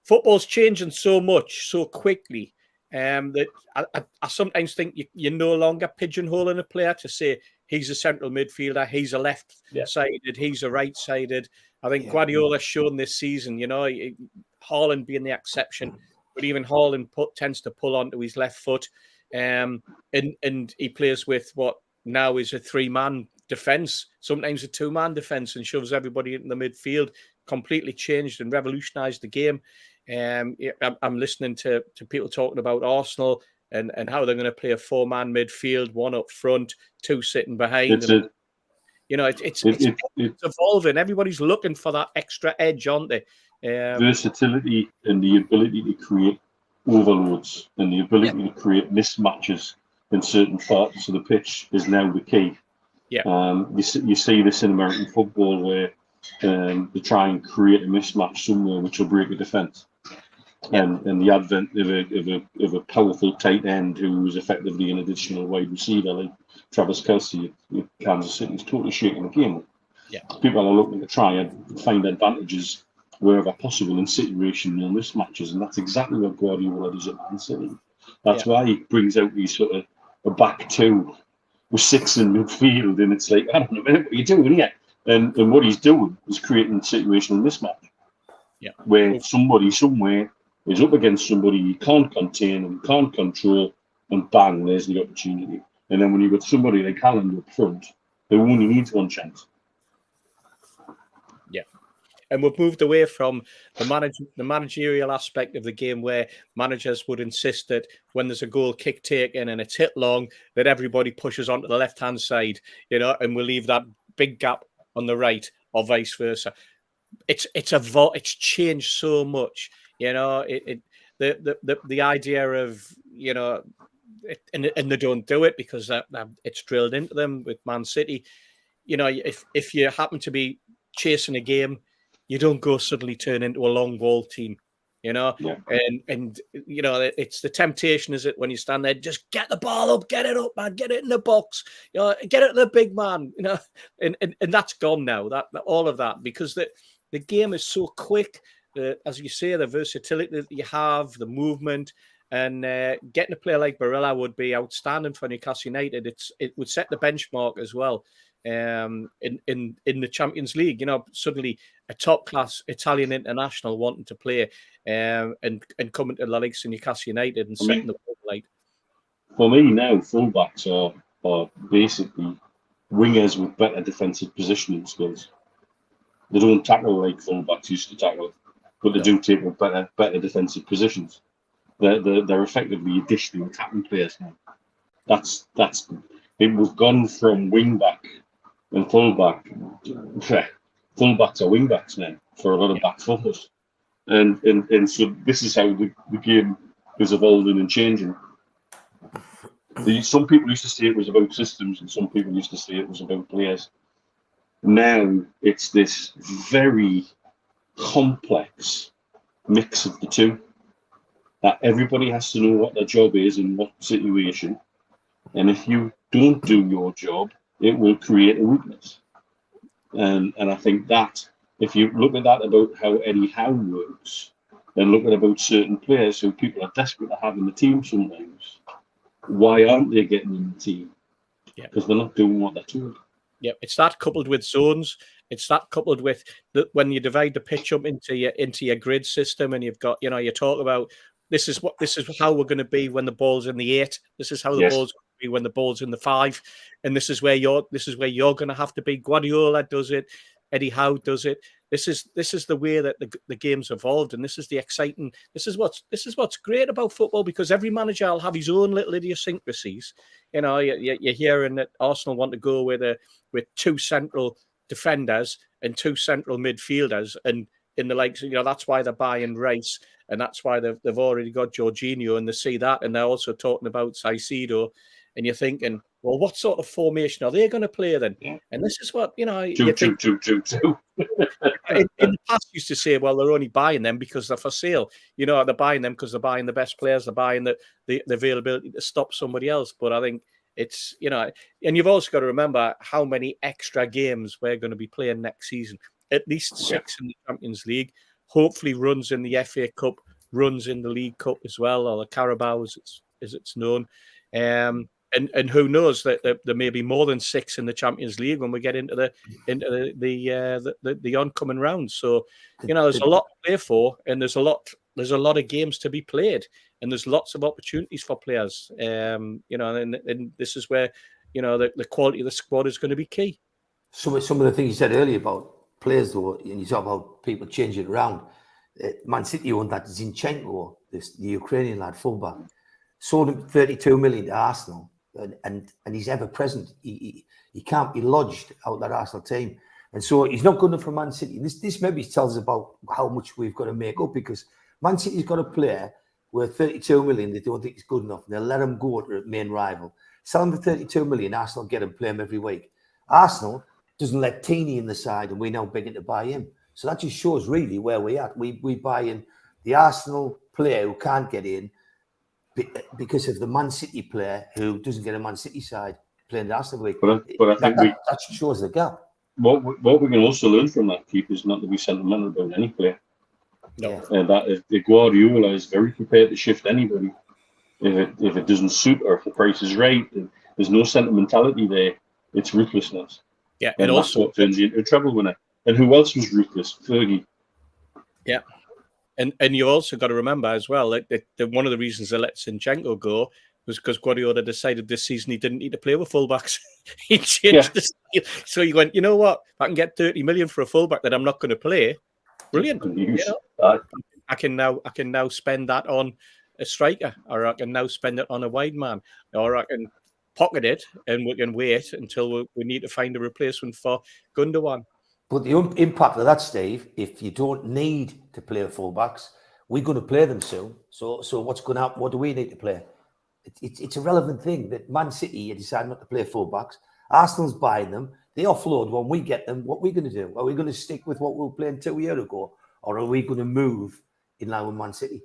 football's changing so much so quickly. That I sometimes think you're no longer pigeonholing a player to say he's a central midfielder, he's a left-sided, he's a right-sided. I think Guardiola's shown this season, Haaland being the exception, but even Haaland tends to pull onto his left foot, and he plays with what now is a three-man defence, sometimes a two-man defence, and shoves everybody into the midfield. Completely changed and revolutionised the game. I'm listening to people talking about Arsenal and how they're going to play a four-man midfield, one up front, two sitting behind. It's evolving. Everybody's looking for that extra edge, aren't they? Versatility and the ability to create overloads and the ability to create mismatches in certain parts of the pitch is now the key. Yeah. You see this in American football where they try and create a mismatch somewhere which will break a defence. And the advent of a powerful tight end who is effectively an additional wide receiver like Travis Kelce at Kansas City is totally shaking the game. Yeah. People are looking to try and find advantages wherever possible in situational mismatches, and that's exactly what Guardiola does at Man City. That's why he brings out these sort of a back two with six in midfield, and it's like, I don't know, what are you doing here? And what he's doing is creating situational mismatch. Yeah. Where somebody somewhere is up against somebody you can't contain and can't control, and bang, there's the opportunity. And then when you've got somebody like Haaland up front, who only needs one chance. Yeah. And we've moved away from the managerial aspect of the game where managers would insist that when there's a goal kick taken and it's hit long, that everybody pushes onto the left-hand side, and we'll leave that big gap on the right or vice versa. It's changed so much, the idea of, and they don't do it because it's drilled into them with Man City. If you happen to be chasing a game, you don't go suddenly turn into a long ball team. you know. Yeah. And you know, it's the temptation, is it, when you stand there, just get the ball up, get it up, man, get it in the box, you know, get it to the big man, you know, and that's gone now. That all of that, because the game is so quick. As you say, the versatility that you have, the movement, and getting a player like Barella would be outstanding for Newcastle United. It would set the benchmark as well. In the Champions League, you know, suddenly a top class Italian international wanting to play and coming to the likes of Newcastle United and setting the world light. For me now, fullbacks are basically wingers with better defensive positioning skills. They don't tackle like fullbacks used to tackle, but they do take up better defensive positions. They're effectively additional attacking players now. That's we've gone from wing back and fullback. Fullbacks are wing backs now for a lot of back focus, and so this is how the game is evolving and changing. Some people used to say it was about systems, and some people used to say it was about players. Now it's this very complex mix of the two, that everybody has to know what their job is in what situation, and if you don't do your job, it will create a weakness. And I think that if you look at that about how Eddie Howe works, then look at about certain players who people are desperate to have in the team sometimes. Why aren't they getting in the team? Because they're not doing what they're told. Yeah, it's that coupled with zones. It's that coupled with when you divide the pitch up into your grid system, and you've got, you know, you talk about this is how we're going to be when the ball's in the 8. This is how the ball's going to be when the ball's in the 5, and this is where you're going to have to be. Guardiola does it. Eddie Howe does it. This is the way that the game's evolved, and this is the exciting. This is what's great about football, because every manager will have his own little idiosyncrasies. You know, you're hearing that Arsenal want to go with 2 central defenders and 2 central midfielders, and in the likes, you know, that's why they're buying Rice, and that's why they've already got Jorginho, and they see that, and they're also talking about Caicedo, and you're thinking, well, what sort of formation are they going to play then? Yeah. And this is what, you know, two. In the past used to say, well, they're only buying them because they're for sale. You know, they're buying them because they're buying the best players, they're buying the availability to stop somebody else. But I think it's, you know, and you've also got to remember how many extra games we're going to be playing next season. At least 6 in the Champions League, hopefully runs in the FA Cup, runs in the League Cup as well, or the Carabao as it's known. And who knows that there may be more than 6 in the Champions League when we get into the oncoming rounds. So, you know, there's a lot to play for, and there's a lot of games to be played, and there's lots of opportunities for players. You know, and this is where, you know, the quality of the squad is going to be key. Some of the things you said earlier about players, though, and you talk about people changing around. Man City owned that Zinchenko, the Ukrainian lad, fullback, sold him 32 million to Arsenal. And he's ever present. He can't be lodged out that Arsenal team, and so he's not good enough for Man City. This maybe tells us about how much we've got to make up, because Man City's got a player worth 32 million. They don't think he's good enough, and they'll let him go to the main rival. Sell him for 32 million. Arsenal get him, play him every week. Arsenal doesn't let Teeny in the side, and we're now begging to buy him. So that just shows really where we're at. We buy in the Arsenal player who can't get in, because of the Man City player who doesn't get a Man City side playing the Arsenal week. But I think that shows the gap. What we can also learn from that, Keith, is not to be sentimental about any player. No. That if Guardiola is very prepared to shift anybody, if it doesn't suit, or if the price is right, there's no sentimentality there. It's ruthlessness. Yeah, and that's what turns you into a treble winner. And who else was ruthless? Fergie. Yeah. And you also got to remember as well that one of the reasons they let Zinchenko go was because Guardiola decided this season he didn't need to play with fullbacks. He changed the style. So he went, you know what? If I can get 30 million for a fullback that I'm not going to play, brilliant. You know? I can now spend that on a striker, or I can now spend it on a wide man, or I can pocket it and we can wait until we need to find a replacement for Gundogan. But the impact of that, Steve, if you don't need to play fullbacks, we're going to play them soon. So what's going to happen? What do we need to play? It's a relevant thing that Man City decide not to play fullbacks. Arsenal's buying them. They offload when we get them. What are we going to do? Are we going to stick with what we were playing 2 years ago? Or are we going to move in line with Man City.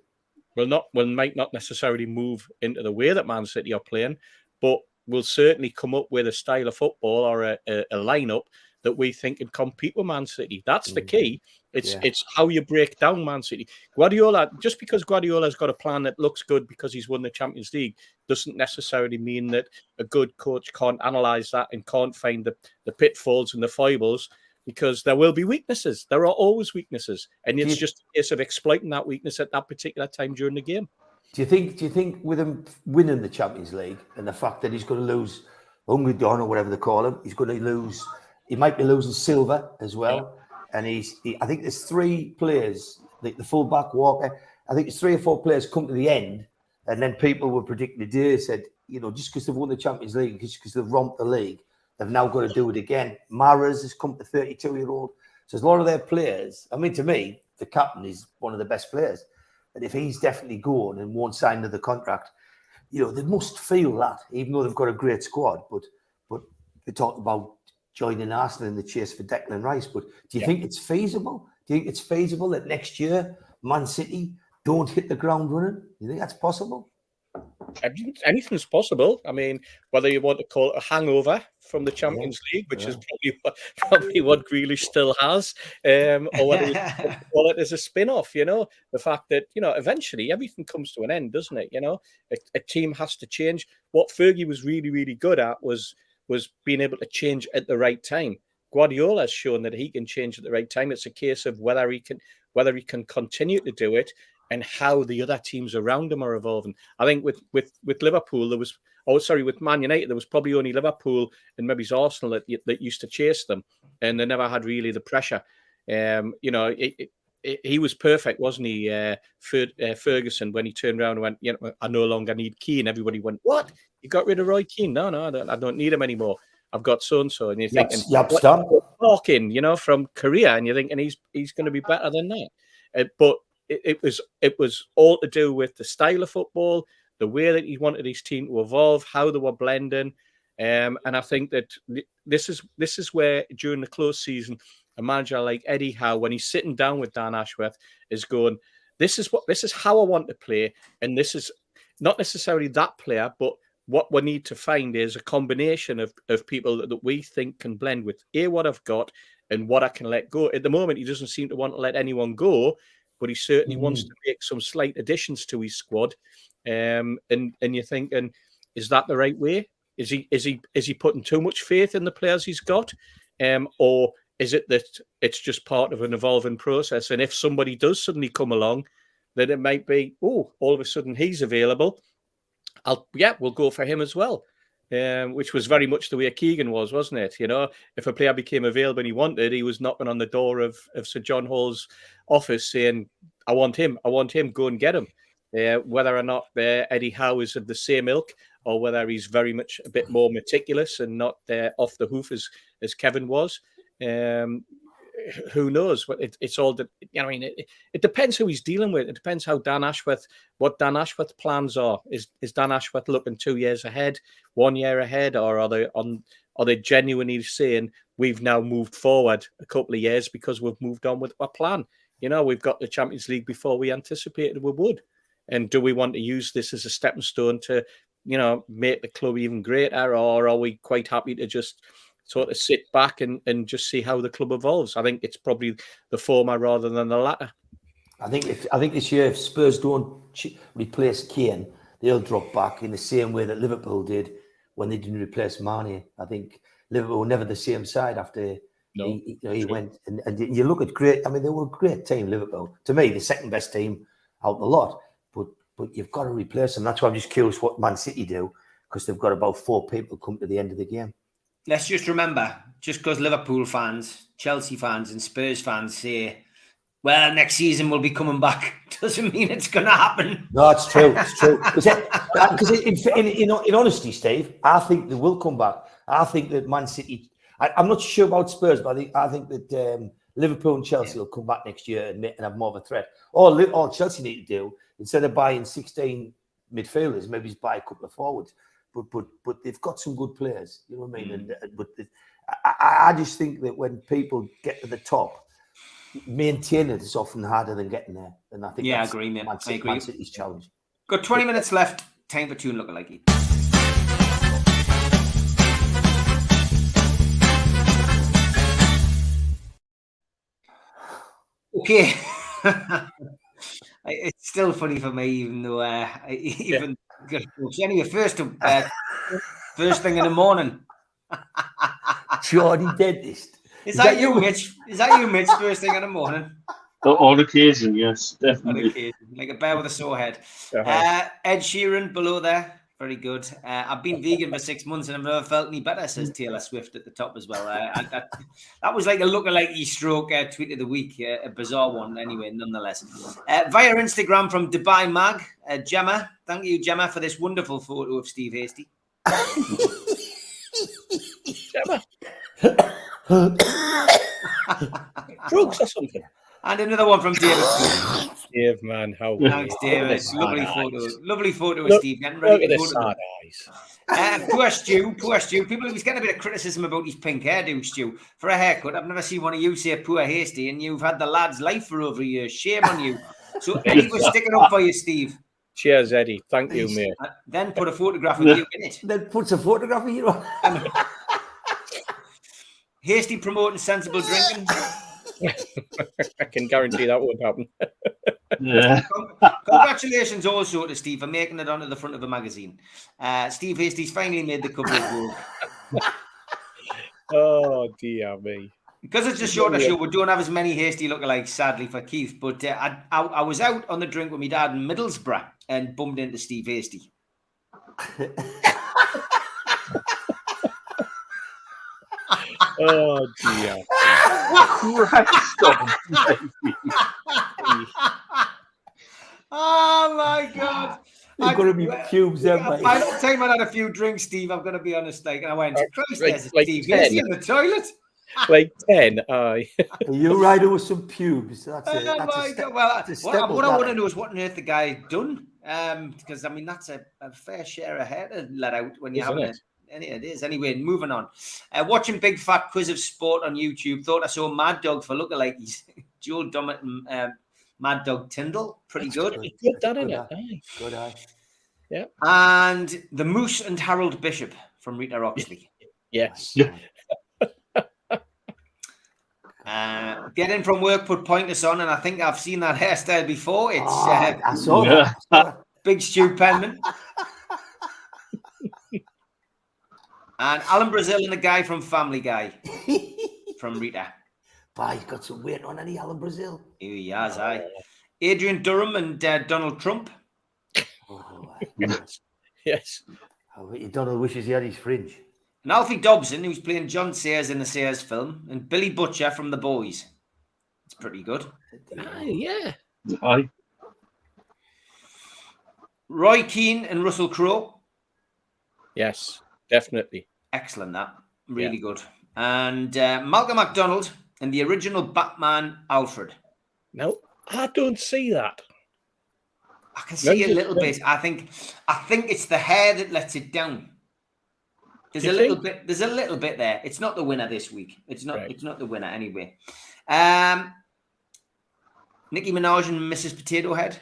Might not necessarily move into the way that Man City are playing, but will certainly come up with a style of football or a lineup that we think can compete with Man City. That's the key. It's how you break down Man City. Guardiola, just because Guardiola's got a plan that looks good because he's won the Champions League, doesn't necessarily mean that a good coach can't analyse that and can't find the pitfalls and the foibles, because there will be weaknesses. There are always weaknesses. And it's just a case of exploiting that weakness at that particular time during the game. Do you think with him winning the Champions League and the fact that he's going to lose Hungry Don or whatever they call him, he's going to lose, he might be losing Silva as well. Yeah. And I think there's 3 players, the fullback Walker, I think it's 3 or 4 players come to the end, and then people were predicting the day, said, just because they've won the Champions League, just because they've romped the league, they've now got to do it again. Mahrez has come to 32-year-old. So there's a lot of their players. I mean, to me, the captain is one of the best players. And if he's definitely going and won't sign another contract, they must feel that, even though they've got a great squad. But they talked about joining Arsenal in the chase for Declan Rice. But do you think it's feasible? Do you think it's feasible that next year Man City don't hit the ground running? Do you think that's possible? Anything's possible. I mean, whether you want to call it a hangover from the Champions League, which is probably what Grealish still has, or whether you call it as a spin-off, the fact that, eventually everything comes to an end, doesn't it? A team has to change. What Fergie was really, really good at was being able to change at the right time. Guardiola has shown that he can change at the right time. It's a case of whether he can continue to do it, and how the other teams around him are evolving. I think with Liverpool, with Man United, there was probably only Liverpool and maybe Arsenal that used to chase them, and they never had really the pressure. He was perfect, wasn't he, Ferguson, when he turned around and went, I no longer need Keane. Everybody went, what? You got rid of Roy Keane? No, I don't need him anymore. I've got so-and-so. And you're thinking, talking, from Korea, and you're thinking he's going to be better than that. But it was all to do with the style of football, the way that he wanted his team to evolve, how they were blending, and I think that this is where during the close season, a manager like Eddie Howe, when he's sitting down with Dan Ashworth, is going, this is how I want to play, and this is not necessarily that player, but what we need to find is a combination of people that we think can blend with what I've got and what I can let go. At the moment, he doesn't seem to want to let anyone go, but he certainly wants to make some slight additions to his squad. And you're thinking, is that the right way? Is he putting too much faith in the players he's got? Or is it that it's just part of an evolving process? And if somebody does suddenly come along, then it might be, all of a sudden he's available. We'll go for him as well. Which was very much the way Keegan was, wasn't it? If a player became available and he wanted, he was knocking on the door of Sir John Hall's office saying, I want him, go and get him. Whether or not Eddie Howe is of the same ilk, or whether he's very much a bit more meticulous and not off the hoof as Kevin was. Who knows? It's all it depends who he's dealing with. It depends how what Dan Ashworth's plans are. Is Dan Ashworth looking 2 years ahead, 1 year ahead, or are they genuinely saying we've now moved forward a couple of years because we've moved on with our plan? We've got the Champions League before we anticipated we would, and do we want to use this as a stepping stone to make the club even greater, or are we quite happy to just sort of sit back and just see how the club evolves? I think it's probably the former rather than the latter. I think this year, if Spurs don't replace Kane, they'll drop back in the same way that Liverpool did when they didn't replace Mane. I think Liverpool were never the same side after he went. And you look at great. I mean, they were a great team, Liverpool. To me, the second best team out of the lot. But you've got to replace them. That's why I'm just curious what Man City do, because they've got about 4 people come to the end of the game. Let's just remember, just because Liverpool fans, Chelsea fans and Spurs fans say, well, next season we'll be coming back, doesn't mean it's going to happen. No, it's true. It's true. Because in honesty, Steve, I think they will come back. I think that Man City, I'm not sure about Spurs, but I think that Liverpool and Chelsea will come back next year and have more of a threat. All Chelsea need to do, instead of buying 16 midfielders, maybe just buy a couple of forwards. But they've got some good players, you know what I mean? But I just think that when people get to the top, maintaining it is often harder than getting there. And I think Yeah, I that's agree, mate. Man I agree. City's challenge. Got 20 minutes left. Time for two Lookalike. Okay. It's still funny for me, even though anyway, first thing in the morning. Geordie dentist. Is that you, Mitch? Is that you, Mitch? First thing in the morning. On occasion, yes, On definitely. occasion, like a bear with a sore head. Uh-huh. Ed Sheeran below there. Very good. I've been vegan for 6 months and I've never felt any better, says Taylor Swift at the top as well. That was like a Lookalike stroke tweet of the week, a bizarre one anyway, nonetheless. Via Instagram from Dubai Mag, Gemma. Thank you, Gemma, for this wonderful photo of Steve Hasty. Gemma. Drugs or something. And another one from David. Dave, man, how Thanks, David. Lovely photo. Lovely photo of Steve getting ready to go to sad eyes. Poor Stu. People, he's getting a bit of criticism about his pink hairdo, Stu. For a haircut, I've never seen one of you say poor Hasty, and you've had the lad's life for over a year. Shame on you. So Eddie was sticking up for you, Steve. Cheers, Eddie. Thank you, mate. Then put a photograph of you in it. Then puts a photograph of you on. Hasty promoting sensible drinking. I can guarantee that won't happen. Yeah. Congratulations also to Steve for making it onto the front of a magazine. Steve Hasty's finally made the cover of Vogue. Oh, dear me. Because it's a shorter show, we don't have as many Hasty lookalikes, sadly, for Keith. But I was out on the drink with my dad in Middlesbrough and bumped into Steve Hasty. Oh, dear. Christ almighty. Oh, my God. You've got to be pubes there, mate. By the time I had a few drinks, Steve, I'm going to be honest, like, and I went, Christ, there's like Steve 10. Hasty in the toilet. Like 10, aye. You riding with some pubes. That's it. Oh That's my a step. God. Well, that's a step what up I want ladder. to know is what on earth the guy done. Because I mean that's a fair share of hair to let out when you have it. It is. Anyway, moving on. Watching Big Fat Quiz of Sport on YouTube. Thought I saw Mad Dog for lookalikes. Joel Dummett and Mad Dog Tyndall. Pretty good. Good, that in it. Aye. Good eye. Yeah. And The Moose and Harold Bishop from Rita Oxley. Yes. Yeah. Get in from work, put pointers on, and I think I've seen that hairstyle before. It's I saw Yeah. that. Big Stu Penman. And Alan Brazil and the guy from Family Guy from Rita. But he's got some weight on any Alan Brazil. He has, aye. Adrian Durham and Donald Trump. Oh, Yes. Donald wishes he had his fringe. And Alfie Dobson, who's playing John Sayers in the Sayers film. And Billy Butcher from The Boys. It's pretty good. Aye, yeah. Aye. Roy Keane and Russell Crowe. Yes, definitely. Excellent, that. Really good. And Malcolm MacDonald and the original Batman Alfred. No, I don't see that. I can see a little bit. I think it's the hair that lets it down. There's a little bit. There's a little bit there. It's not the winner this week. It's not. Right. It's not the winner anyway. Nicki Minaj and Mrs. Potato Head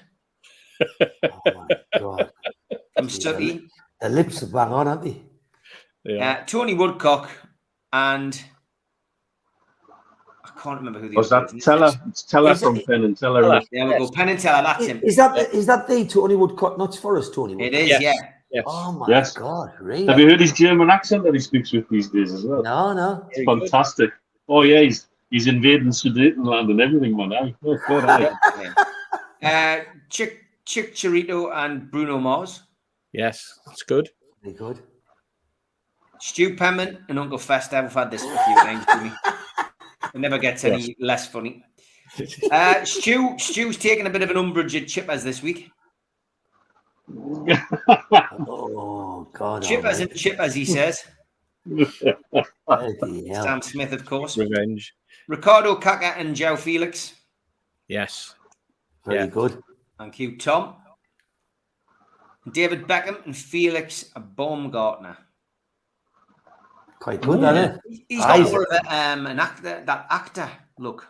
Oh my God. from Stucky. The lips are bang on, aren't they? Yeah. Tony Woodcock and I can't remember who the Was other that is. Teller? It's Teller Is it- from Penn and Teller. There we go. Penn and Teller. That's him. Is that the Tony Woodcock Nuts Forest Tony It Woodcock? is. Yes. Yeah. Yes. Oh my Yes. God, really? Have you heard his German accent that he speaks with these days as well? No. It's fantastic. Oh yeah, he's invading Sudetenland and everything, man. Aye. Oh, God, aye. Chick Chirito and Bruno Mars. Yes, that's good. Very good. Stu Penman and Uncle Fester. We've had this a few times, Jimmy. It never gets any less funny. Stu's taking a bit of an umbrage at Chippers this week. Oh God. Chippers and Chippers, he says. Bloody hell. Sam Smith, of course. Revenge. Ricardo Kaka and João Felix. Yes. Very good. Thank you, Tom. David Beckham and Felix Baumgartner. Quite good, isn't it? He's got more of an actor, that actor look.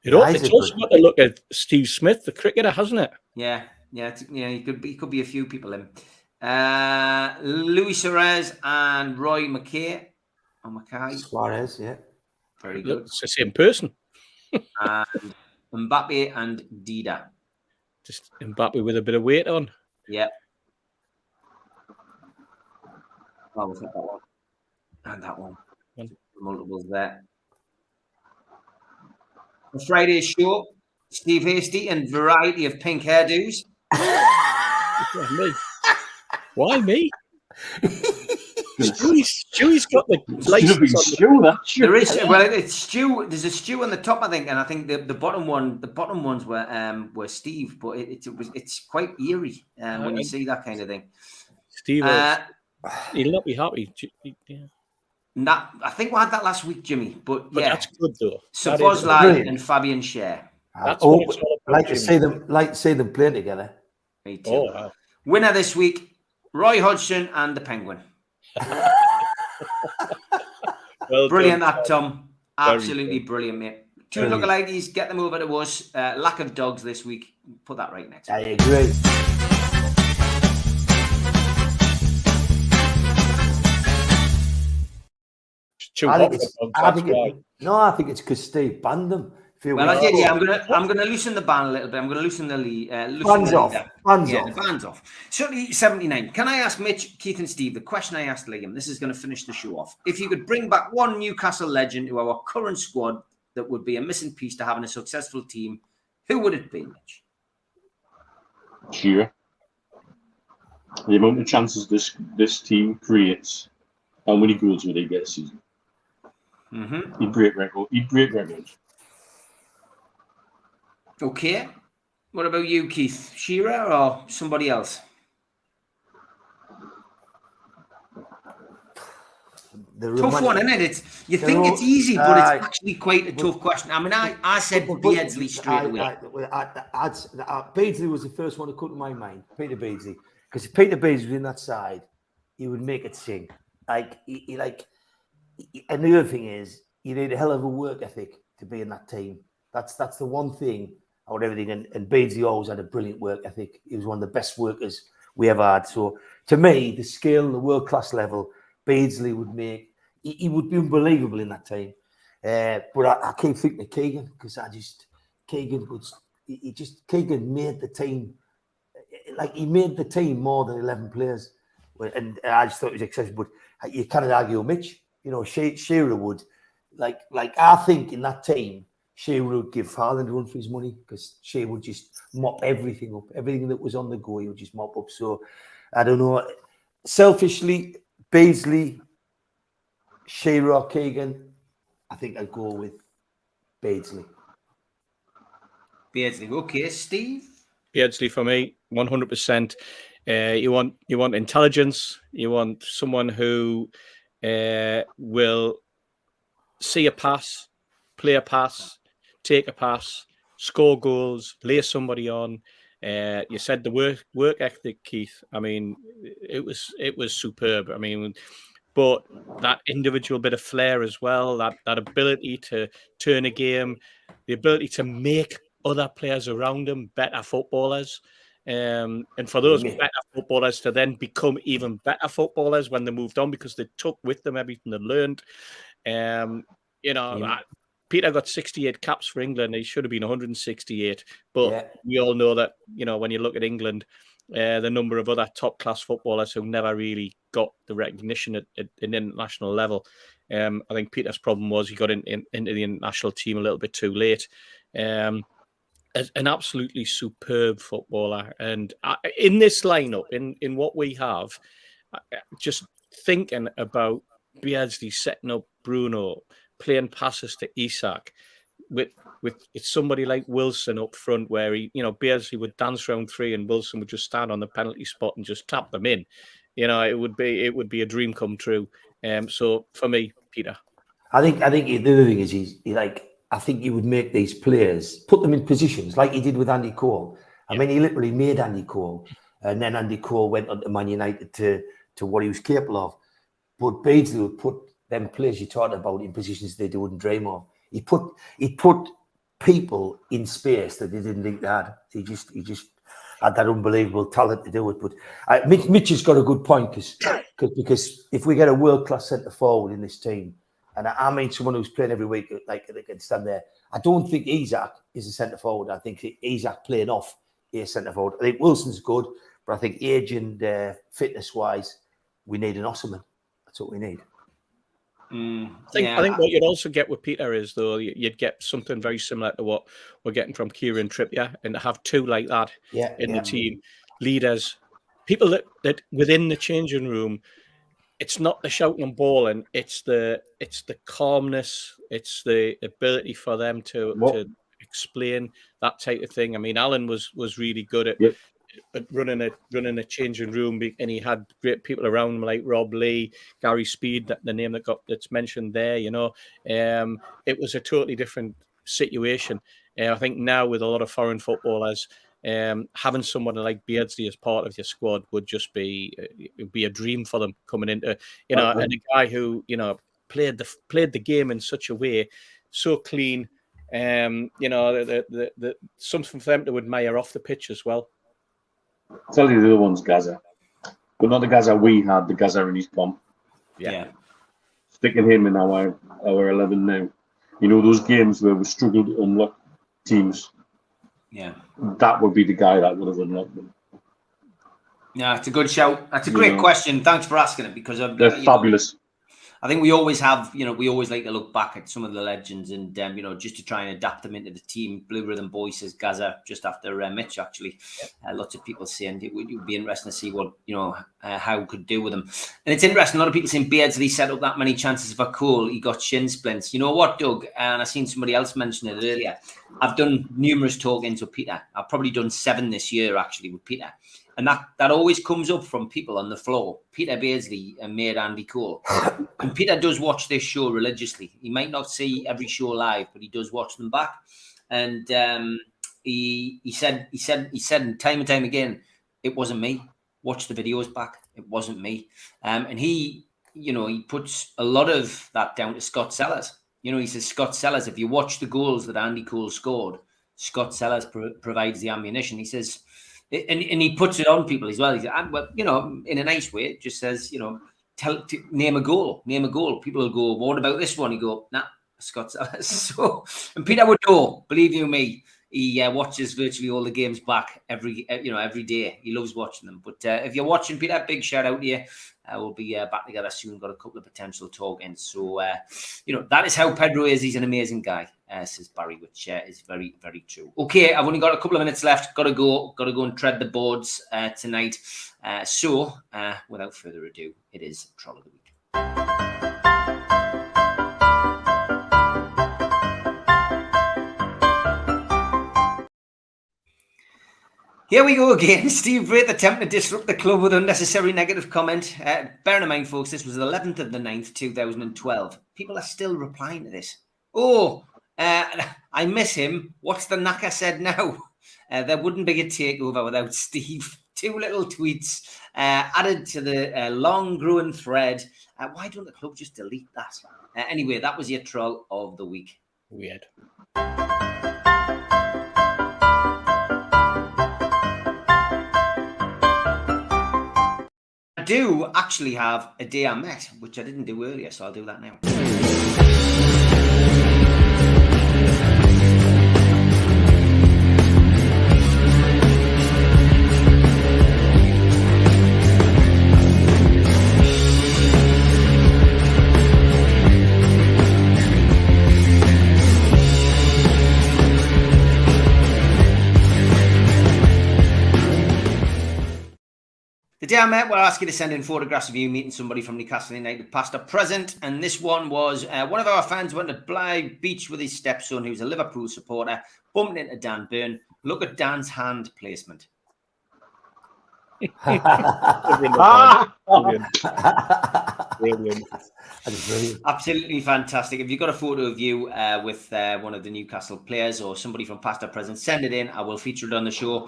It's also got to look at Steve Smith, the cricketer, hasn't it? Yeah, he could be a few people in. Luis Suarez and Roy Mackay. Oh, Mackay. Suarez, yeah. Very good. It's the same person. And Mbappe and Dida. Just Mbappe with a bit of weight on. Yeah. Oh, was that one? And that one. Multiples there. For Friday's show, Steve Hasty and variety of pink hairdos. Me. Why me? Stewie's got the license on Stew, that Stew. There is it's Stew. There's a Stew on the top, I think, and I think the bottom ones were Steve, but it's quite eerie when you see that kind of thing. Steve, he'll not be happy. Yeah. I think we had that last week, Jimmy. But yeah, that's good though. So Buzz and Fabian Scher. That's what it's all about, like to see them playing together. Me too. Oh, wow. Winner this week, Roy Hodgson and the Penguin. Well brilliant, done, that Tom. Absolutely brilliant, mate. Two lookalikes, get them over to us. Lack of dogs this week. Put that right next. I agree. I think it's because Steve banned them. Well, I did. Yeah, I'm gonna loosen the ban a little bit. I'm gonna loosen the bands off. The bands off. Certainly 79. Can I ask Mitch, Keith, and Steve the question I asked Liam? This is going to finish the show off. If you could bring back one Newcastle legend to our current squad that would be a missing piece to having a successful team, who would it be, Mitch? Shearer. The amount of chances this team creates, how many goals would they get a season? He'd break records. Okay. What about you, Keith? Shearer or somebody else? Tough one, isn't it? You think it's easy, but it's actually quite a tough question. I mean, I said Beardsley straight away. Beardsley was the first one to come to my mind, Peter Beardsley. Because if Peter Beardsley was in that side, he would make it sing. And the other thing is, you need a hell of a work ethic to be in that team. That's the one thing out of everything. And Beardsley always had a brilliant work ethic. He was one of the best workers we ever had. So to me, the skill, the world-class level, Beardsley would make, he would be unbelievable in that team. But I keep thinking of Keegan, because Keegan made the team, he made the team more than 11 players. And I just thought it was excessive. But you can't argue with Mitch. Shearer would, I think in that team, Shearer would give Haaland a run for his money, because Shearer would just mop everything up. Everything that was on the go, he would just mop up. So, I don't know. Selfishly, Beardsley, Shearer or Keegan, I think I'd go with Beardsley. Beardsley. Okay, Steve? Beardsley for me, 100%. You want intelligence. You want someone who will see a pass, play a pass, take a pass, score goals, lay somebody on. You said the work ethic, Keith. I mean, it was superb. I mean, but that individual bit of flair as well, that ability to turn a game, the ability to make other players around him better footballers. And for those better footballers to then become even better footballers when they moved on, because they took with them everything they learned. Peter got 68 caps for England. He should have been 168. But we all know that, when you look at England, the number of other top-class footballers who never really got the recognition at an international level. I think Peter's problem was he got into the international team a little bit too late. An absolutely superb footballer. And in this lineup, in what we have, just thinking about Beardsley setting up Bruno, playing passes to Isak, with somebody like Wilson up front, where Beardsley would dance round three and Wilson would just stand on the penalty spot and just tap them in. It would be a dream come true. So for me, Peter. I think the other thing is I think he would make these players, put them in positions like he did with Andy Cole. I mean, he literally made Andy Cole, and then Andy Cole went on to Man United to what he was capable of. But Beardsley would put them players you talked about in positions they wouldn't dream of. He put people in space that they didn't think they had. He just had that unbelievable talent to do it. But Mitch has got a good point because if we get a world-class centre forward in this team, and I mean someone who's playing every week, like they can stand there. I don't think Isaac is a centre forward. I think Isaac playing off a centre forward. I think Wilson's good, but I think age and fitness-wise, we need an Osserman. That's what we need. I think what you'd also get with Peter is, though, you'd get something very similar to what we're getting from Kieran Trippier, and to have two like that in the team, leaders, people that within the changing room, it's not the shouting and bawling, it's the calmness, it's the ability for them to explain that type of thing. I mean, Alan was really good at running a changing room, and he had great people around him like Rob Lee, Gary Speed, the name that's mentioned there. You know, it was a totally different situation. I think now with a lot of foreign footballers, having someone like Beardsley as part of your squad would just be a dream for them coming into, you know, and a guy who, you know, played the game in such a way, so clean. You know, the something for them to admire off the pitch as well. I'll tell you the other one's Gaza, but not the Gaza we had, the Gaza in his pomp. Yeah. Sticking him in our 11 now. You know, those games where we struggled to unlock teams. Yeah. That would be the guy that would have unlocked them. Yeah, it's a good shout. That's a great question. Thanks for asking it, because they're fabulous. I think we always have, you know, we always like to look back at some of the legends and, you know, just to try and adapt them into the team. Blue Rhythm Boy says Gaza just after Mitch, actually. Lots of people saying it would be interesting to see what, you know, how we could do with them. And it's interesting, a lot of people saying Beardsley set up that many chances for Cole. He got shin splints. You know what, Doug? And I seen somebody else mention it earlier. I've done numerous talk-ins with Peter. I've probably done 7 this year, actually, with Peter. And that always comes up from people on the floor. Peter Beardsley and mate Andy Cole. And Peter does watch this show religiously. He might not see every show live, but he does watch them back. And he said time and time again, it wasn't me. Watch the videos back. It wasn't me. And he, you know, he puts a lot of that down to Scott Sellers. You know, he says, Scott Sellers, if you watch the goals that Andy Cole scored, Scott Sellers provides the ammunition. He says, and he puts it on people as well. He said, well, you know, in a nice way, it just says, you know, name a goal. People will go, what about this one? You go, nah, Scott Sellers. So, and Peter would know, believe you me, he watches virtually all the games back every day. He loves watching them. But if you're watching, Peter, big shout out to you. We'll be back together soon. Got a couple of potential talk-ins. So, you know, that is how Pedro is. He's an amazing guy, says Barry, which is very, very true. Okay, I've only got a couple of minutes left. Got to go and tread the boards tonight. So, without further ado, it is Troll of the Week. Here we go again. Steve Braith attempting to disrupt the club with unnecessary negative comment. Bearing in mind, folks, this was the 11th of the 9th, 2012. People are still replying to this. Oh, I miss him. What's the knacker said now? There wouldn't be a takeover without Steve. 2 little tweets added to the long growing thread. Why don't the club just delete that? Anyway, that was your Troll of the Week. Weird. I do actually have a day I met, which I didn't do earlier, so I'll do that now. The day I met, we'll ask you to send in photographs of you meeting somebody from Newcastle United, past or present. And this one was one of our fans went to Blythe Beach with his stepson, who's a Liverpool supporter, bumped into Dan Byrne. Look at Dan's hand placement. Brilliant. Absolutely fantastic. If you've got a photo of you with one of the Newcastle players or somebody from past or present, send it in. I will feature it on the show.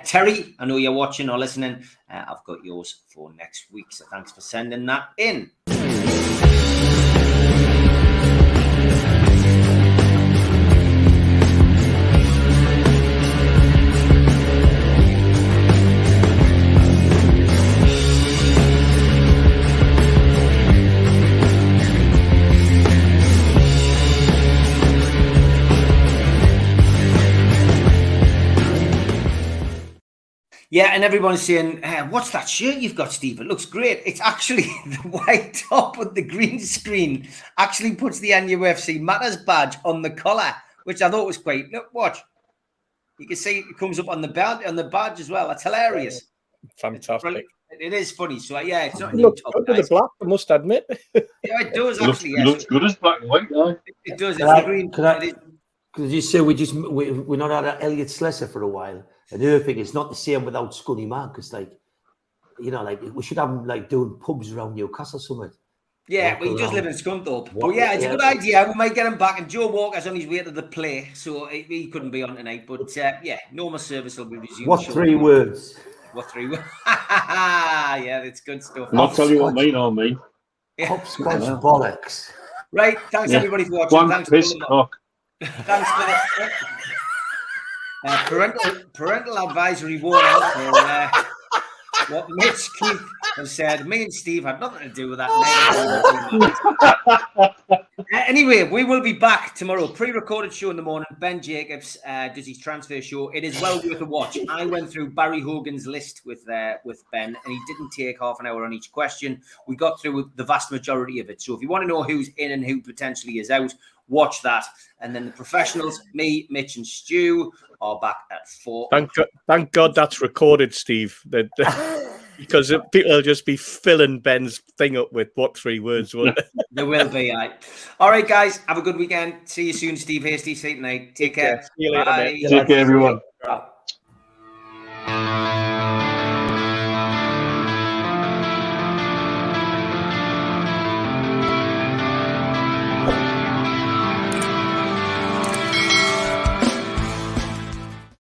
Terry, I know you're watching or listening. I've got yours for next week. So thanks for sending that in. Yeah, and everyone's saying, what's that shirt you've got, Steve? It looks great. It's actually the white top with the green screen actually puts the NUFC Matters badge on the collar, which I thought was quite. Look, watch. You can see it comes up on the badge as well. That's hilarious. Fantastic. It is funny. So yeah, it's not a new Looks top, good with guys. the black, I must admit. Yeah, it does actually. It looks good as black and white, though. It does. It's the green. Because you say we're not at Elliot Slessor for a while. And the other thing, it's not the same without Scunny Man, because like we should have him like doing pubs around Newcastle somewhere. Yeah, well, he does live in Scunthorpe. But yeah, it's a good idea. We might get him back. And Joe Walker's on his way to the play, so he couldn't be on tonight. But yeah, normal service will be resumed. What 3 words? What 3 words? Yeah, that's good stuff. And I'll tell you what mine are, mate. Hopscotch bollocks. Right, thanks everybody for watching. One Thanks piss cock. Thanks for the parental advisory warning for what Mitch Keith has said. Me and Steve had nothing to do with that. Anyway, we will be back tomorrow. Pre-recorded show in the morning. Ben Jacobs does his transfer show. It is well worth a watch. I went through Barry Hogan's list with Ben, and he didn't take half an hour on each question. We got through the vast majority of it. So if you want to know who's in and who potentially is out, watch that. And then the professionals, me, Mitch, and Stu, are back at 4. Thank God that's recorded, Steve. Because people will just be filling Ben's thing up with what 3 words, won't they? There will be. All right, guys. Have a good weekend. See you soon, Steve Hasty. See you tonight. Take care. See you later, mate. Take care, everyone. Bye.